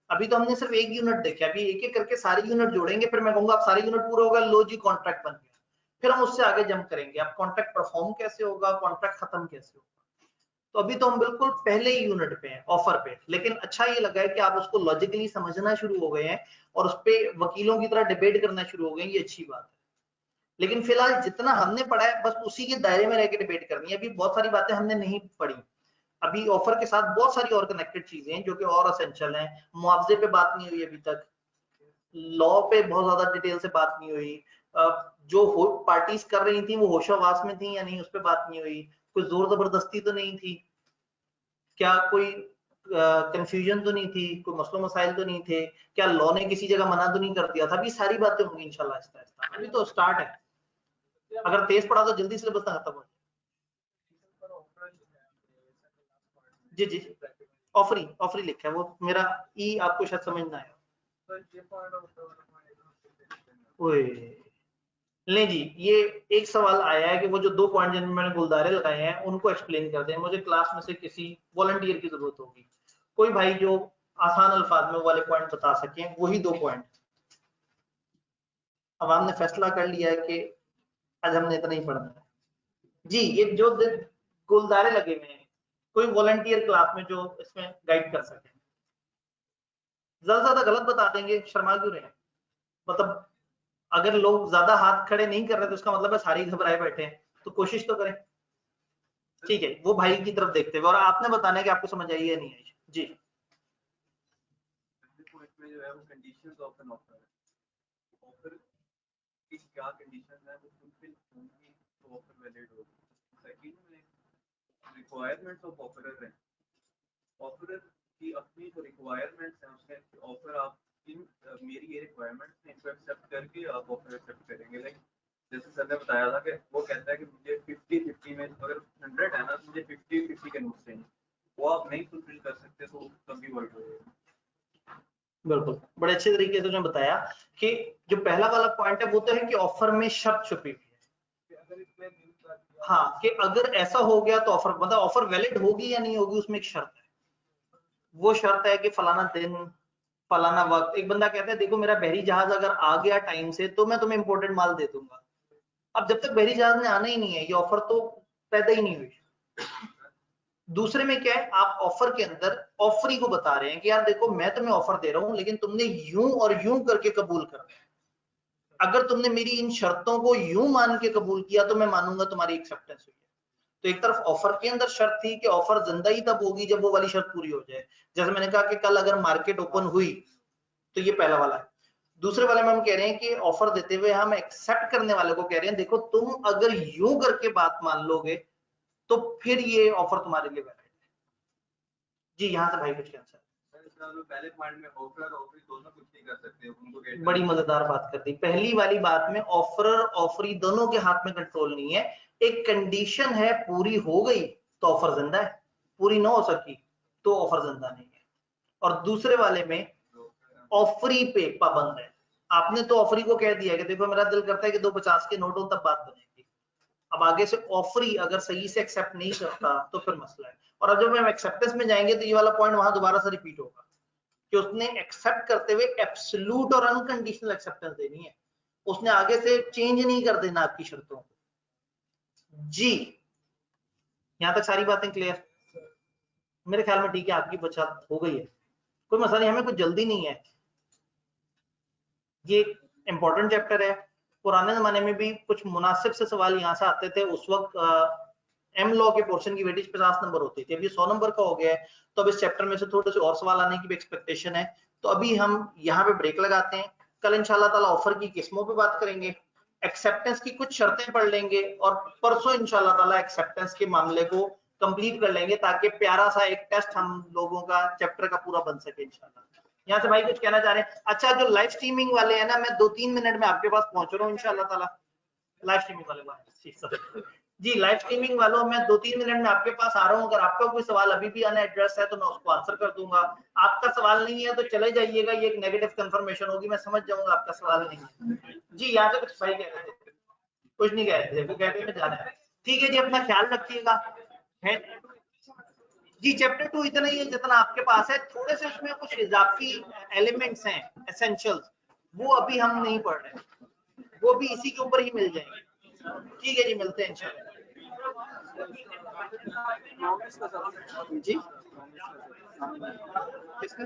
अभी तो हमने सिर्फ एक यूनिट देखा, अभी एक एक करके सारे यूनिट जोड़ेंगे, फिर मैं कहूंगा आप सारे यूनिट पूरा होगा, लो जी कॉन्ट्रैक्ट बन गया। फिर हम उससे आगे जंप करेंगे, अब कॉन्ट्रैक्ट परफॉर्म कैसे होगा, कॉन्ट्रैक्ट खत्म कैसे होगा। तो अभी तो हम बिल्कुल पहले ही यूनिट पे हैं, ऑफर पे। लेकिन अच्छा ये लगा है कि आप उसको लॉजिकली समझना शुरू हो गए हैं और उस पे वकीलों की तरह डिबेट करना शुरू हो गए, ये अच्छी बात है। लेकिन फिलहाल जितना हमने पढ़ा है बस उसी के दायरे में रह के डिबेट करनी है। अभी बहुत सारी बातें हमने नहीं पढ़ी, अभी ऑफर के साथ बहुत सारी और कनेक्टेड चीजें हैं जो कि और एसेंशियल हैं। मुआवजे पे बात नहीं हुई अभी तक, लॉ पे बहुत ज्यादा डिटेल से बात नहीं हुई, जो पार्टीज कर रही थी वो होशावास में थी या नहीं उस पर बात नहीं हुई, कोई जोर जबरदस्ती तो नहीं थी, क्या कोई कंफ्यूजन तो नहीं थी, कोई मसलो मसाइल तो नहीं थे, क्या लॉ ने किसी जगह मना तो नहीं कर दिया था। अभी सारी बातें होंगी इंशाल्लाह आहिस्ता आहिस्ता, अभी तो स्टार्ट है। अगर तेज पढ़ा तो जल्दी सिलेबस खत्म हो जाए। जी जी ऑफरी लिखा है वो, मेरा ई आपको शायद समझ ना आया। नहीं जी, ये एक सवाल आया है कि वो जो 2 पॉइंट जिनमें मैंने गुलदारे लगाए हैं उनको एक्सप्लेन कर दें। मुझे क्लास में से किसी वॉलंटियर की जरूरत होगी, कोई भाई जो आसान अल्फाज में वाले पॉइंट बता सके, वही 2 पॉइंट। अब हमने फैसला कर लिया है कि आज हमने इतना ही पढ़ना है जी। ये जो गुलदारे लगे हुए हैं, कोई वॉलंटियर क्लास में जो इसमें गाइड कर सके। ज्यादा गलत बता देंगे, शर्मा क्यों रहे हैं। मतलब अगर लोग ज्यादा हाथ खड़े नहीं कर रहे तो उसका मतलब है सारे घबराए बैठे हैं, तो कोशिश तो करें। ठीक है, वो भाई की तरफ देखते हुए, और आपने बताना है कि आपको समझ आई या नहीं आई। जी में जो है वो कंडीशंस ऑफ एन ऑफर है, ऑफर की क्या कंडीशन है वो फुलफिल होंगी तो ऑफर वैलिड होगी। सेकंड में रिक्वायरमेंट्स ऑफ ऑफरर हैं, ऑफरर की अपनी जो रिक्वायरमेंट्स हैं उसमें ऑफर आप इन मेरी ये रिक्वायरमेंट्स हैं इनको एक्सेप्ट करके आप ऑफर एक्सेप्ट करेंगे। लाइक जैसे सर ने बताया था कि वो कहता है कि मुझे 50-50 में अगर 100 है ना तो मुझे 50-50 के नोट्स चाहिए, वो आप नहीं फुलफिल कर सकते तो तभी वर्ड होगा। बिल्कुल, बड़े अच्छे तरीके से उन्होंने बताया कि जो पहला वाला पॉइंट है वो तो है कि ऑफर में शर्त छुपी हुई है। हाँ, कि अगर ऐसा हो गया तो ऑफर, मतलब ऑफर वैलिड होगी या नहीं होगी उसमें एक शर्त है। वो शर्त है कि फलाना दिन फलाना वक्त, एक बंदा कहता है देखो मेरा बहरी जहाज अगर आ गया टाइम से तो मैं तुम्हें इंपोर्टेड माल दे दूंगा। अब जब तक बहरी जहाज ने आना ही नहीं है, ये ऑफर तो पैदा ही नहीं हुई। दूसरे में क्या है, आप ऑफर के अंदर ऑफरी को बता रहे हैं कि यार देखो मैं तुम्हें ऑफर दे रहा हूं लेकिन तुमने यूं और यूं करके कबूल करना है। अगर तुमने मेरी इन शर्तों को यूं मान के कबूल किया तो मैं मानूंगा तुम्हारी एक्सेप्टेंस हुई है। तो एक तरफ ऑफर के अंदर शर्त थी कि ऑफर जिंदा ही तब होगी जब वो वाली शर्त पूरी हो जाए। जैसे मैंने कहा कि कल अगर मार्केट ओपन हुई, तो ये पहला वाला है। दूसरे वाले में हम कह रहे हैं कि ऑफर देते हुए हम एक्सेप्ट करने वाले को कह रहे हैं देखो तुम अगर यूं करके बात मान लोगे तो फिर ये ऑफर तुम्हारे लिए वैलिड है। जी यहाँ से भाई कुछ कैंसर पहले पॉइंट में ऑफर और ऑफरी दोनों कुछ नहीं कर सकते, उनको बड़ी मजेदार बात कर दी। पहली वाली बात में ऑफर ऑफरी दोनों के हाथ में कंट्रोल नहीं है। एक कंडीशन है पूरी हो गई तो ऑफर जिंदा है, पूरी ना हो सकी तो ऑफर जिंदा नहीं है। और दूसरे वाले में ऑफरी पे पाबंद है। आपने तो ऑफरी को कह दिया कि देखो मेरा दिल करता है कि 2 50 के नोट हो तब बात बनेगी। अब आगे से ऑफरी अगर सही से एक्सेप्ट नहीं करता तो फिर मसला है। और अब जब हम एक्सेप्टेंस में जाएंगे तो ये वाला पॉइंट वहां दोबारा से रिपीट होगा कि उसने एक्सेप्ट करते हुए एब्सोल्यूट और अनकंडीशनल एक्सेप्टेंस देनी है, उसने आगे से चेंज नहीं कर देना आपकी शर्तों को। जी यहां तक सारी बातें क्लियर? मेरे ख्याल में ठीक है, आपकी बचत हो गई है, कोई मसला नहीं, हमें कुछ जल्दी नहीं है। ये इंपॉर्टेंट चैप्टर है। पुराने जमाने में भी कुछ मुनासिब से सवाल यहाँ से आते थे, उस वक्त एम लॉ के पोर्शन की वेटेज 50 नंबर होती थी, अभी 100 नंबर का हो गया है, तो अब इस चैप्टर में से थोड़े से और सवाल आने की भी एक्सपेक्टेशन है। तो अभी हम यहाँ पे ब्रेक लगाते हैं, कल इंशाल्लाह ताला ऑफर की किस्मों पे बात करेंगे, एक्सेप्टेंस की कुछ शर्तें पढ़ लेंगे और परसों इंशाल्लाह ताला एक्सेप्टेंस के मामले को कंप्लीट कर लेंगे ताकि प्यारा सा एक टेस्ट हम लोगों का चैप्टर का पूरा बन सके इंशाल्लाह। यहाँ से भाई कुछ कहना चाह रहे हैं? अच्छा जो लाइव स्ट्रीमिंग वाले हैं ना, मैं 2-3 मिनट में आपके पास पहुंच रहा हूँ इंशाल्लाह ताला। लाइव स्ट्रीमिंग वाले जी, लाइव स्ट्रीमिंग वालों मैं 2-3 मिनट में आपके पास आ रहा हूँ। अगर आपका कोई सवाल अभी भी अनएड्रेस है तो मैं उसको आंसर कर दूंगा, आपका सवाल नहीं है तो चले जाइएगा, ये एक नेगेटिव कंफर्मेशन होगी, मैं समझ जाऊंगा आपका सवाल नहीं है। जी यहाँ से कुछ भाई कह रहे थे? कुछ नहीं कह रहे थे, वो कह रहे थे जाना है। ठीक है जी, अपना ख्याल रखिएगा। जी चैप्टर 2 इतना ही है जितना आपके पास है, थोड़े से उसमें कुछ इजाफी एलिमेंट्स हैं एसेंशियल्स, वो अभी हम नहीं पढ़ रहे, वो भी इसी के ऊपर ही मिल जाएंगे। ठीक है जी, मिलते हैं इंशाल्लाह। जी किसका